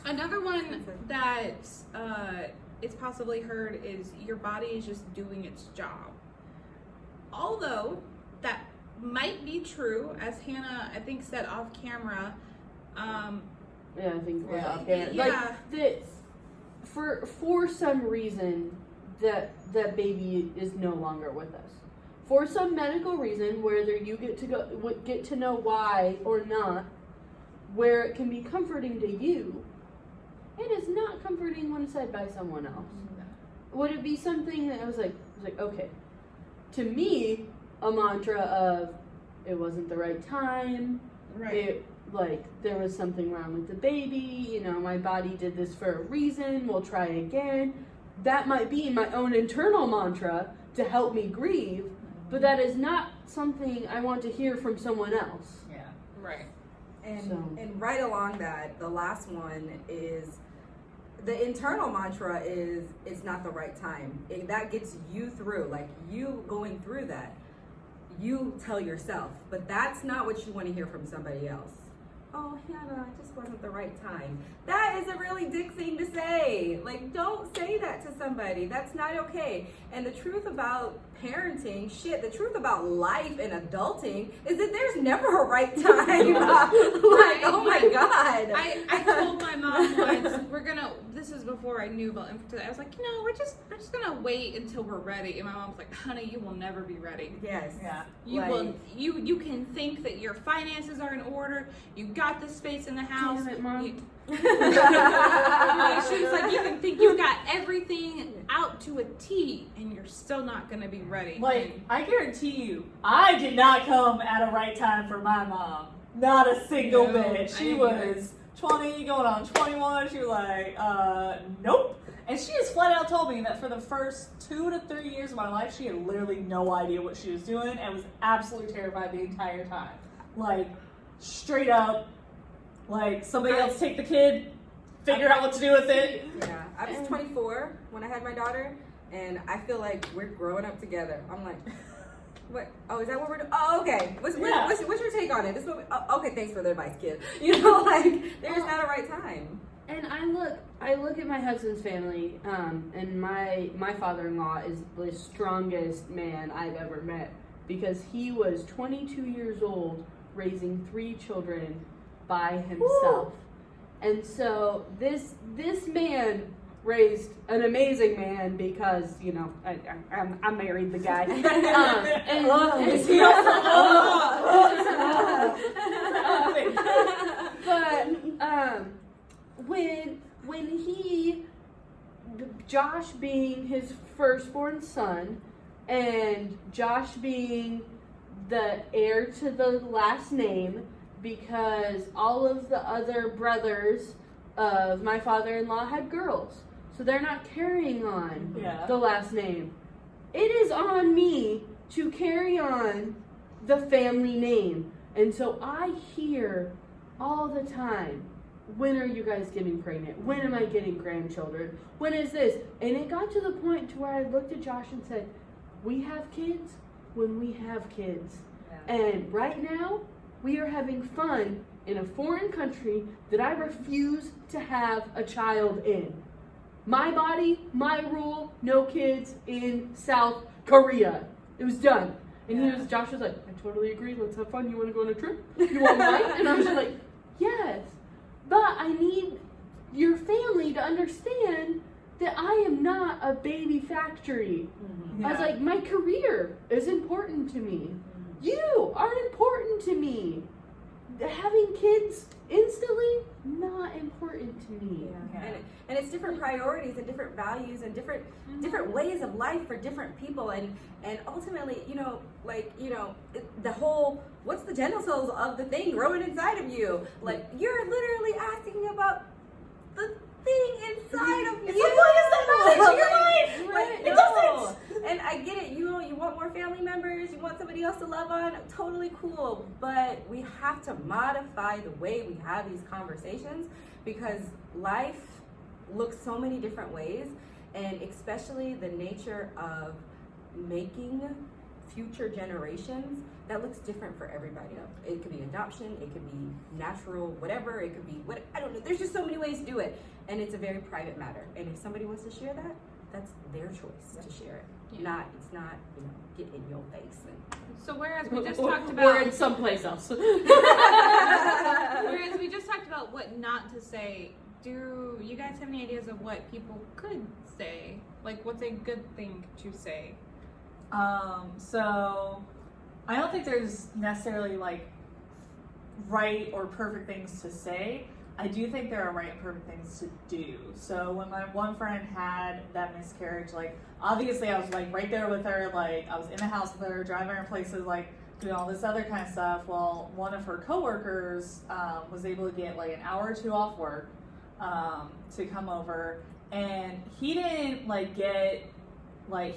another one that it's possibly heard is your body is just doing its job. Although that might be true, as Hannah, I think, said off camera. Yeah, I think it was Yeah. off camera. Yeah. Like, that for some reason, that baby is no longer with us. For some medical reason, whether you get to know why or not, where it can be comforting to you, it is not comforting when said by someone else. Would it be something that I was like, okay, to me, a mantra of it wasn't the right time. It, like, there was something wrong with the baby, my body did this for a reason, we'll try again. That might be my own internal mantra to help me grieve, but that is not something I want to hear from someone else. Yeah. Right. And right along that, the last one is the internal mantra is it's not the right time. That gets you through, like, you going through that. You tell yourself, but that's not what you want to hear from somebody else. oh, Hannah, it just wasn't the right time. That is a really dick thing to say. Like, don't say that to somebody. That's not okay. And the truth about parenting, the truth about life and adulting is that there's never a right time. Oh my God. I told my mom once, this is before I knew about infertility. I was like, we're just gonna wait until we're ready. And my mom was like, honey, you will never be ready. Yes. Yeah. You can think that your finances are in order. You got the space in the house. Damn it, Mom. She was like, you can think you got everything out to a T, and you're still not gonna be ready. Like, I guarantee you, I did not come at a right time for my mom. Not a single No, bit. I She didn't was 20, going on 21. She was like, nope. And she just flat out told me that for the first 2 to 3 years of my life, she had literally no idea what she was doing and was absolutely terrified the entire time. Like, straight up, like, somebody else take the kid, figure out what to do with it. Yeah, I was 24 when I had my daughter, and I feel like we're growing up together. I'm like, what? Oh, is that what we're doing? Oh, okay. What's your take on it? This is what okay, thanks for the advice, kid. Like, there's not a right time. And I look at my husband's family, and my father-in-law is the strongest man I've ever met, because he was 22 years old raising 3 children by himself. Woo! And so this man raised an amazing man, because I married the guy. But Josh being his firstborn son, and Josh being the heir to the last name, because all of the other brothers of my father-in-law had girls, so they're not carrying on the last name. It is on me to carry on the family name. And so I hear all the time, when are you guys getting pregnant? When am I getting grandchildren? When is this? And it got to the point to where I looked at Josh and said, we have kids when we have kids. Yeah. And right now, we are having fun in a foreign country that I refuse to have a child in. My body, my rule, no kids in South Korea. It was done. And Josh was like, I totally agree, let's have fun. You want to go on a trip? You want mine? And I was just like, yes. But I need your family to understand that I am not a baby factory. Mm-hmm. I was like, my career is important to me. Mm-hmm. You are important to me. Having kids instantly, not important to me. Yeah. And it's different priorities and different values and different ways of life for different people, and ultimately, the whole, what's the genitals of the thing growing inside of you? Like, you're literally asking about the thing inside of you. It's like, why does that matter to your life? Right? It doesn't. And I get it, you want more family members, you want somebody else to love on, totally cool. But we have to modify the way we have these conversations, because life looks so many different ways, and especially the nature of making future generations, that looks different for everybody. It could be adoption, it could be natural, whatever, it could be I don't know. There's just so many ways to do it, and it's a very private matter. And if somebody wants to share that, that's their choice to share it. Yeah. It's not, get in your face. So whereas we just talked about, or in someplace else. Whereas we just talked about what not to say, do you guys have any ideas of what people could say? Like, what's a good thing to say? So I don't think there's necessarily right or perfect things to say. I do think there are right and perfect things to do. So when my one friend had that miscarriage, obviously I was right there with her, I was in the house with her, driving her places, doing all this other kind of stuff. Well, one of her coworkers was able to get an hour or two off work to come over, and he didn't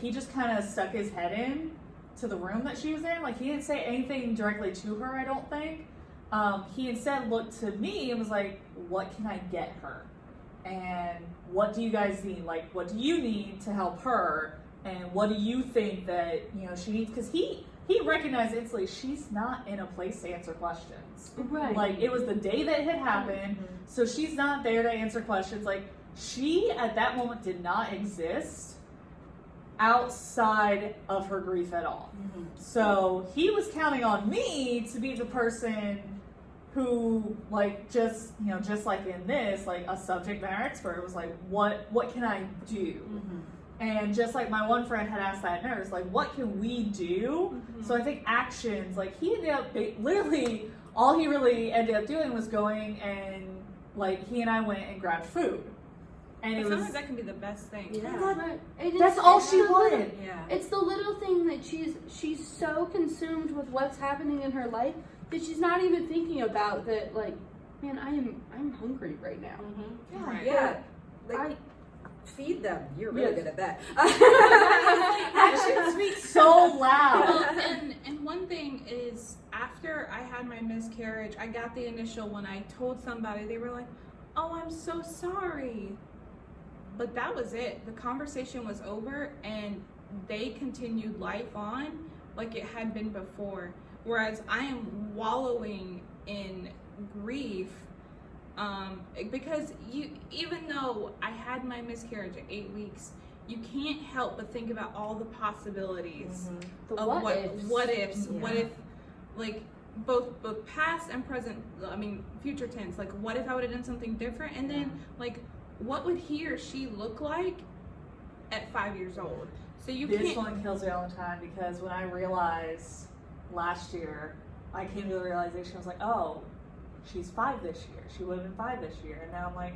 he just kind of stuck his head in to the room that she was in. He didn't say anything directly to her, I don't think. He instead looked to me and was like, what can I get her? And what do you guys need? What do you need to help her? And what do you think that, she needs? Because he recognized instantly she's not in a place to answer questions. Right. Like, it was the day that it had happened, so she's not there to answer questions. Like, she at that moment did not exist outside of her grief at all. So he was counting on me to be the person who, like, just like in this, like, a subject matter expert was like, what can I do? And just like my one friend had asked that nurse, like, what can we do? So I think actions, like, he ended up, literally, all he really ended up doing was going and, like, he and I went and grabbed food. And it was, sometimes that can be the best thing. Yeah. Right. that's all she wanted. Yeah. It's the little thing that she's so consumed with what's happening in her life that she's not even thinking about that. Like, man, I'm hungry right now. Right. Yeah. Like, feed them. You're really good at that. Actions speak so loud. Well, and one thing is, after I had my miscarriage, I got the initial, when I told somebody, they were like, oh, I'm so sorry. But that was it. The conversation was over, and they continued life on like it had been before. Whereas I am wallowing in grief, because even though I had my miscarriage at 8 weeks, you can't help but think about all the possibilities The of what ifs. Yeah. What if, like, both past and present, I mean, future tense, like, what if I would have done something different? And then, like, what would he or she look like at 5 years old? So you This can't. one kills me all the time, because when I realized last year, I came to the realization, I was like, oh, she's 5 this year. She would have been 5 this year. And now I'm like,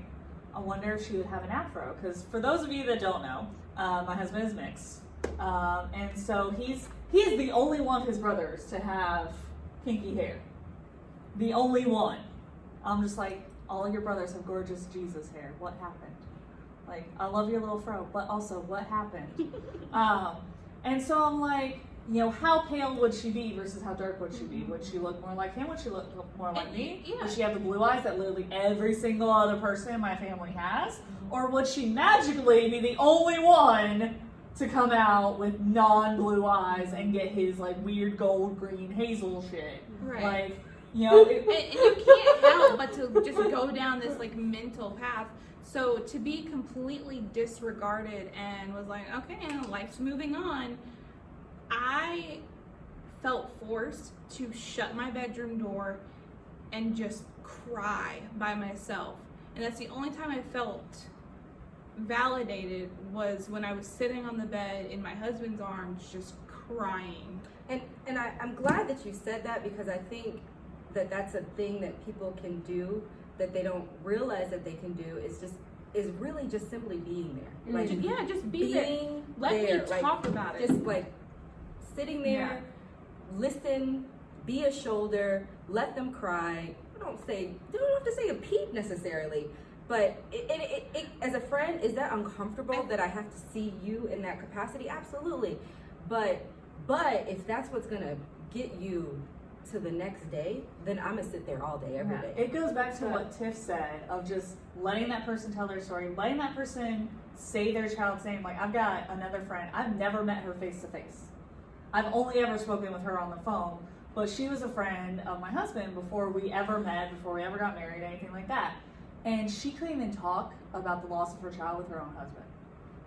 I wonder if she would have an afro. Because for those of you that don't know, my husband is mixed. And so he is the only one of his brothers to have kinky hair. The only one. I'm just like, all your brothers have gorgeous Jesus hair. What happened? Like, I love your little fro, but also, what happened? And so I'm like, how pale would she be versus how dark would she be? Would she look more like him? Would she look more like me? Yeah. Would she have the blue eyes that literally every single other person in my family has? Or would she magically be the only one to come out with non-blue eyes and get his, like, weird gold, green, hazel shit? Right. Like, and you can't help but to just go down this, like, mental path. So to be completely disregarded and was like, okay, life's moving on, I felt forced to shut my bedroom door and just cry by myself. And that's the only time I felt validated, was when I was sitting on the bed in my husband's arms just crying. And I'm glad that you said that, because I think that that's a thing that people can do that they don't realize that they can do, is really just simply being there. Like, Just be there. being Let there. me talk about it. Just like sitting there, listen, be a shoulder, let them cry. You don't have to say a peep necessarily, but it as a friend, is that uncomfortable that I have to see you in that capacity? Absolutely. But if that's what's gonna get you to the next day, then I'm gonna sit there all day, every day. It goes back to what Tiff said, of just letting that person tell their story, letting that person say their child's name. Like, I've got another friend, I've never met her face to face. I've only ever spoken with her on the phone, but she was a friend of my husband before we ever met, before we ever got married, anything like that. And she couldn't even talk about the loss of her child with her own husband,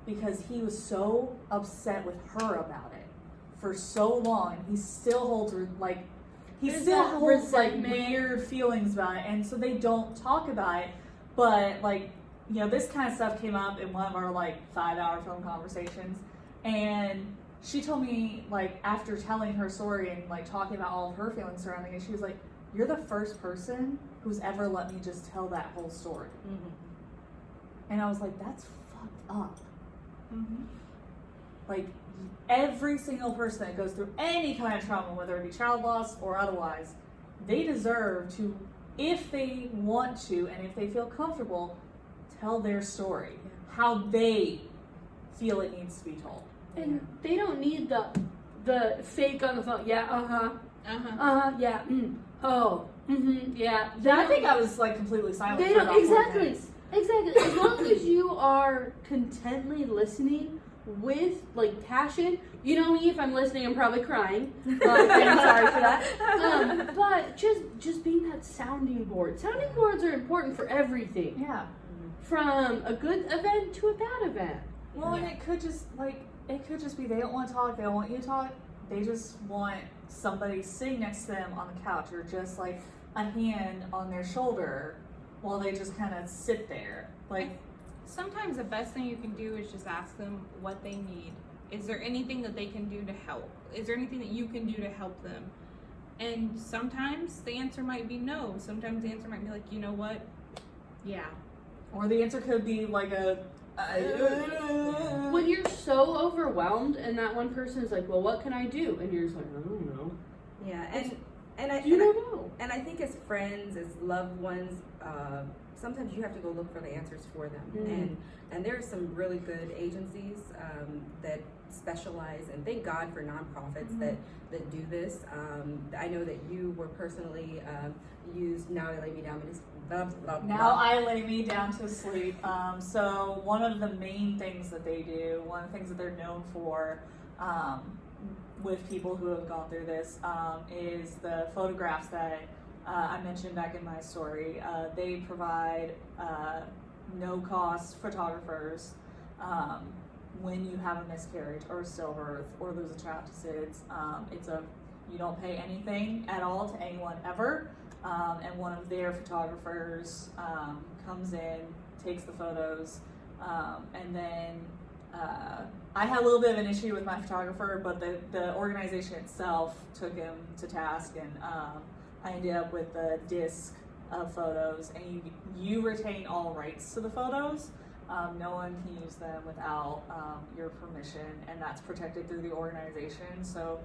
because he was so upset with her about it for so long, and he still holds like weird feelings about it, and so they don't talk about it. But, like, this kind of stuff came up in one of our, like, 5-hour phone conversations, and she told me, like, after telling her story and, like, talking about all of her feelings surrounding it, she was like, you're the first person who's ever let me just tell that whole story. And I was like, that's fucked up. Like, every single person that goes through any kind of trauma, whether it be child loss or otherwise, they deserve to, if they want to and if they feel comfortable, tell their story, how they feel it needs to be told. And they don't need the fake on the phone. Yeah, yeah, yeah. I think I was, like, completely silent. They for don't about 4 exactly. minutes. Exactly. As long as you are contently listening with like passion. You know me, if I'm listening, I'm probably crying. And I'm sorry for that. But just being that sounding board. Sounding boards are important for everything. Yeah. From a good event to a bad event. Well, and it could just be they don't want to talk, they don't want you to talk, they just want somebody sitting next to them on the couch, or just like a hand on their shoulder while they just kind of sit there. Like, sometimes the best thing you can do is just ask them what they need. Is there anything that they can do to help? Is there anything that you can do to help them? And sometimes the answer might be no. Sometimes the answer might be like, you know what? Yeah. or the answer could be like a When you're so overwhelmed and that one person is like, well, what can I do? And you're just like, I don't know. Yeah, You don't know. And I think as friends, as loved ones, sometimes you have to go look for the answers for them. Mm. And there are some really good agencies that specialize, and thank God for nonprofits that do this. I know that you were personally used Now I Lay Me Down to Now I Lay Me Down to Sleep. So one of the main things that they do, one of the things that they're known for with people who have gone through this is the photographs that I mentioned back in my story. They provide no-cost photographers when you have a miscarriage or a stillbirth or lose a child to SIDS. You don't pay anything at all to anyone ever. And one of their photographers comes in, takes the photos, and then I had a little bit of an issue with my photographer, but the organization itself took him to task, and I ended up with a disc of photos, and you retain all rights to the photos. No one can use them without your permission, and that's protected through the organization. So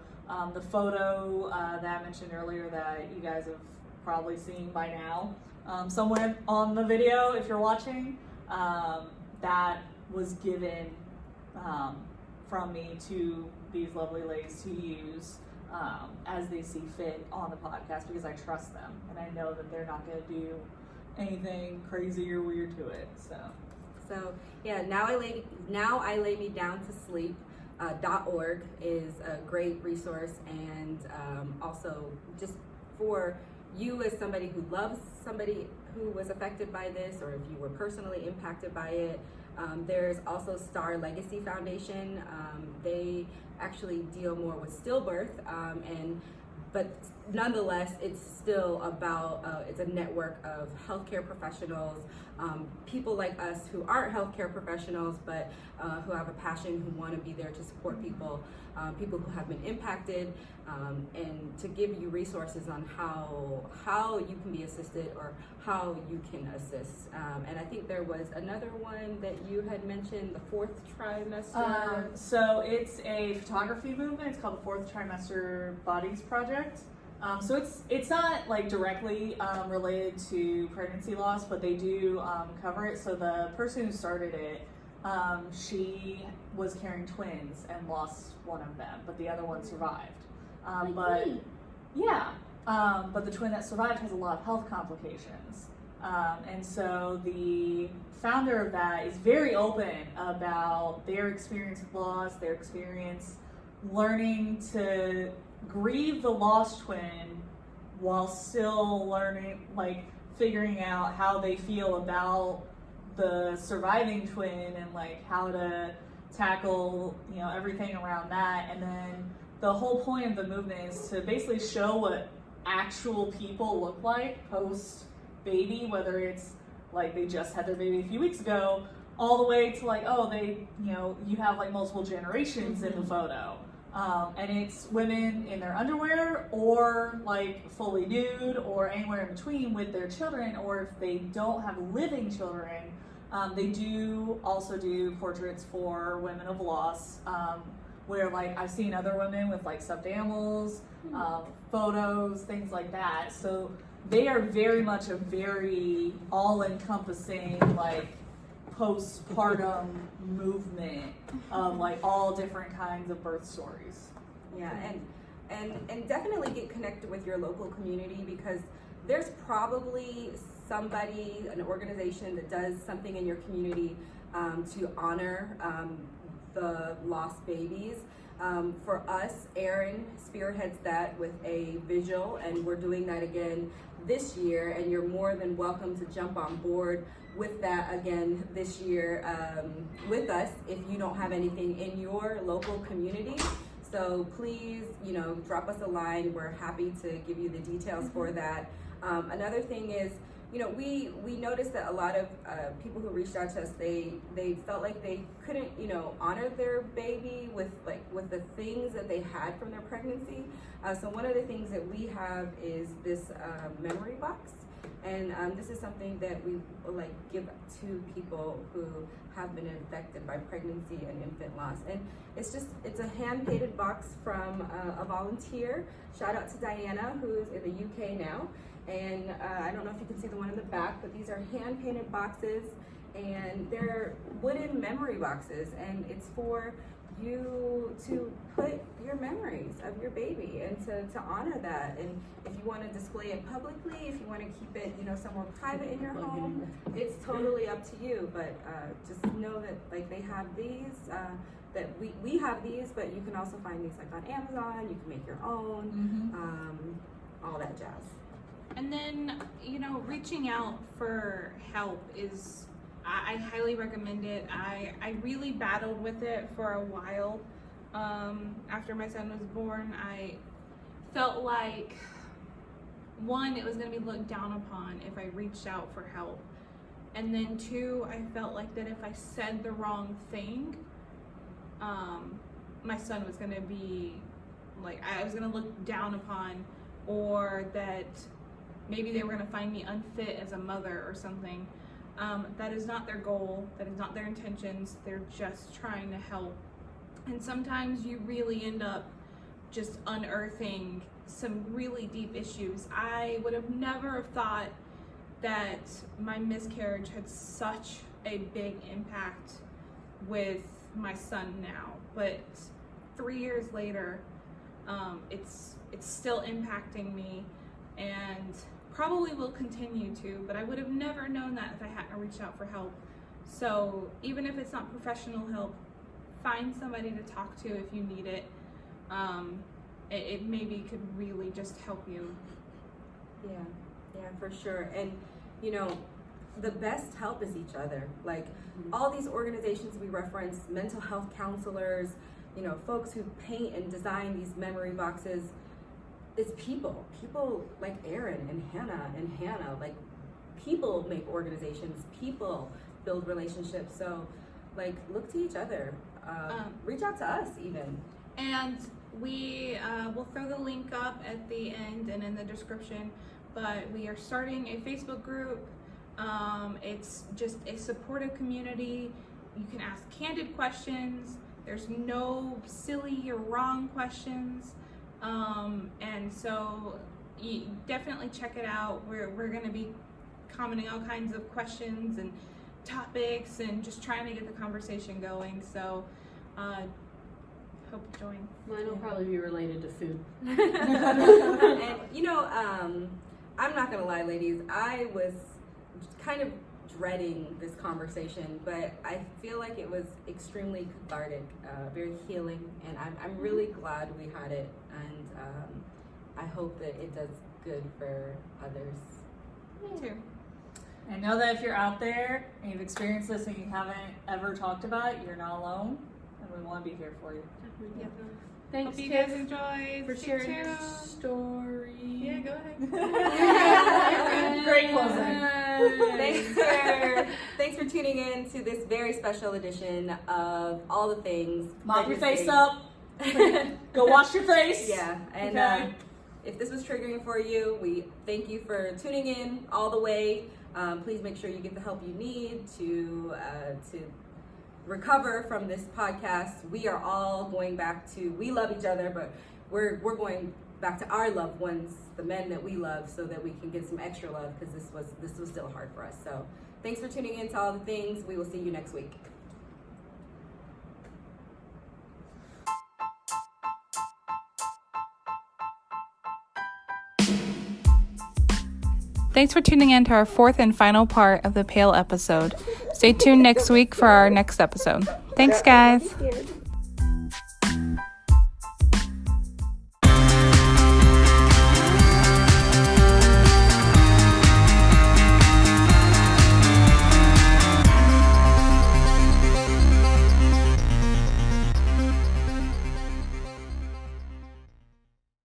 the photo that I mentioned earlier that you guys have probably seen by now, somewhere on the video if you're watching, that was given from me to these lovely ladies to use as they see fit on the podcast, because I trust them and I know that they're not going to do anything crazy or weird to it. So yeah, Now I Lay Me Down to Sleep. .org is a great resource, and also just for you as somebody who loves somebody who was affected by this, or if you were personally impacted by it. There's also Star Legacy Foundation. They actually deal more with stillbirth, but nonetheless, it's still about, it's a network of healthcare professionals, people like us who aren't healthcare professionals, but who have a passion, who want to be there to support people, people who have been impacted, and to give you resources on how you can be assisted or how you can assist. And I think there was another one that you had mentioned, the fourth trimester. So it's a photography movement. It's called the Fourth Trimester Bodies Project. So it's not like directly related to pregnancy loss, but they do cover it. So the person who started it, she was carrying twins and lost one of them, but the other one survived. But the twin that survived has a lot of health complications. And so the founder of that is very open about their experience with loss, their experience learning to grieve the lost twin while still learning, like figuring out how they feel about the surviving twin, and like how to tackle, everything around that. And then the whole point of the movement is to basically show what actual people look like post baby, whether it's like they just had their baby a few weeks ago, all the way to like, you have like multiple generations in the photo. And it's women in their underwear, or like fully nude, or anywhere in between with their children, or if they don't have living children, they do also do portraits for women of loss, where like I've seen other women with like stuffed animals, photos, things like that. So they are very much a very all-encompassing like postpartum movement of like all different kinds of birth stories. Yeah, and definitely get connected with your local community, because there's probably somebody, an organization that does something in your community to honor the lost babies. For us, Aeryn spearheads that with a vigil, and we're doing that again this year, and you're more than welcome to jump on board with that again this year with us if you don't have anything in your local community. So please, drop us a line. We're happy to give you the details for that. Another thing is, we noticed that a lot of people who reached out to us, they felt like they couldn't, honor their baby with the things that they had from their pregnancy. So one of the things that we have is this memory box. And this is something that we give to people who have been affected by pregnancy and infant loss. And it's a hand-painted box from a volunteer. Shout out to Diana, who's in the UK now. And I don't know if you can see the one in the back, but these are hand-painted boxes, and they're wooden memory boxes, and it's for you to put your memories of your baby and to honor that. And if you want to display it publicly, if you want to keep it, somewhere private in your home, it's totally up to you. But just know that they have these, that we have these, but you can also find these on Amazon. You can make your own, all that jazz. And then, reaching out for help is, I highly recommend it. I really battled with it for a while. After my son was born, I felt like, one, it was going to be looked down upon if I reached out for help. And then two, I felt like that if I said the wrong thing, my son was going to be, I was going to look down upon, or that maybe they were going to find me unfit as a mother or something. That is not their goal. That is not their intentions. They're just trying to help. And sometimes you really end up just unearthing some really deep issues. I would have never have thought that my miscarriage had such a big impact with my son now. But 3 years later, it's still impacting me, and probably will continue to, but I would have never known that if I hadn't reached out for help. So even if it's not professional help, find somebody to talk to if you need it. It maybe could really just help you. Yeah, for sure. And the best help is each other. All these organizations we reference, mental health counselors, folks who paint and design these memory boxes. It's people like Aeryn and Hannah. People make organizations, people build relationships. So look to each other, reach out to us even. And we will throw the link up at the end and in the description, but we are starting a Facebook group. It's just a supportive community. You can ask candid questions. There's no silly or wrong questions. And so you definitely check it out. We're going to be commenting all kinds of questions and topics and just trying to get the conversation going. So hope you join. Mine will probably be related to food. And I'm not gonna lie, ladies, I was kind of dreading this conversation, but I feel like it was extremely cathartic, very healing, and I'm really glad we had it, and I hope that it does good for others. Me too. I know that if you're out there and you've experienced this and you haven't ever talked about it, you're not alone, and we want to be here for you. Yeah. Thanks, Hope you Tiff, guys enjoyed. for Stay sharing your tuned. story. Yeah, go ahead. Great closing. Thanks for tuning in to this very special edition of All the Things. Mop your face up. Go wash your face. Yeah, and Okay. if this was triggering for you, we thank you for tuning in all the way. Please make sure you get the help you need to recover from this podcast. We are all going back to, we love each other, but we're going back to our loved ones, the men that we love, so that we can get some extra love, because this was still hard for us. So thanks for tuning in to All the Things. We will see you next week. Thanks for tuning in to our fourth and final part of the PAIL episode. Stay tuned next week for our next episode. Thanks, guys.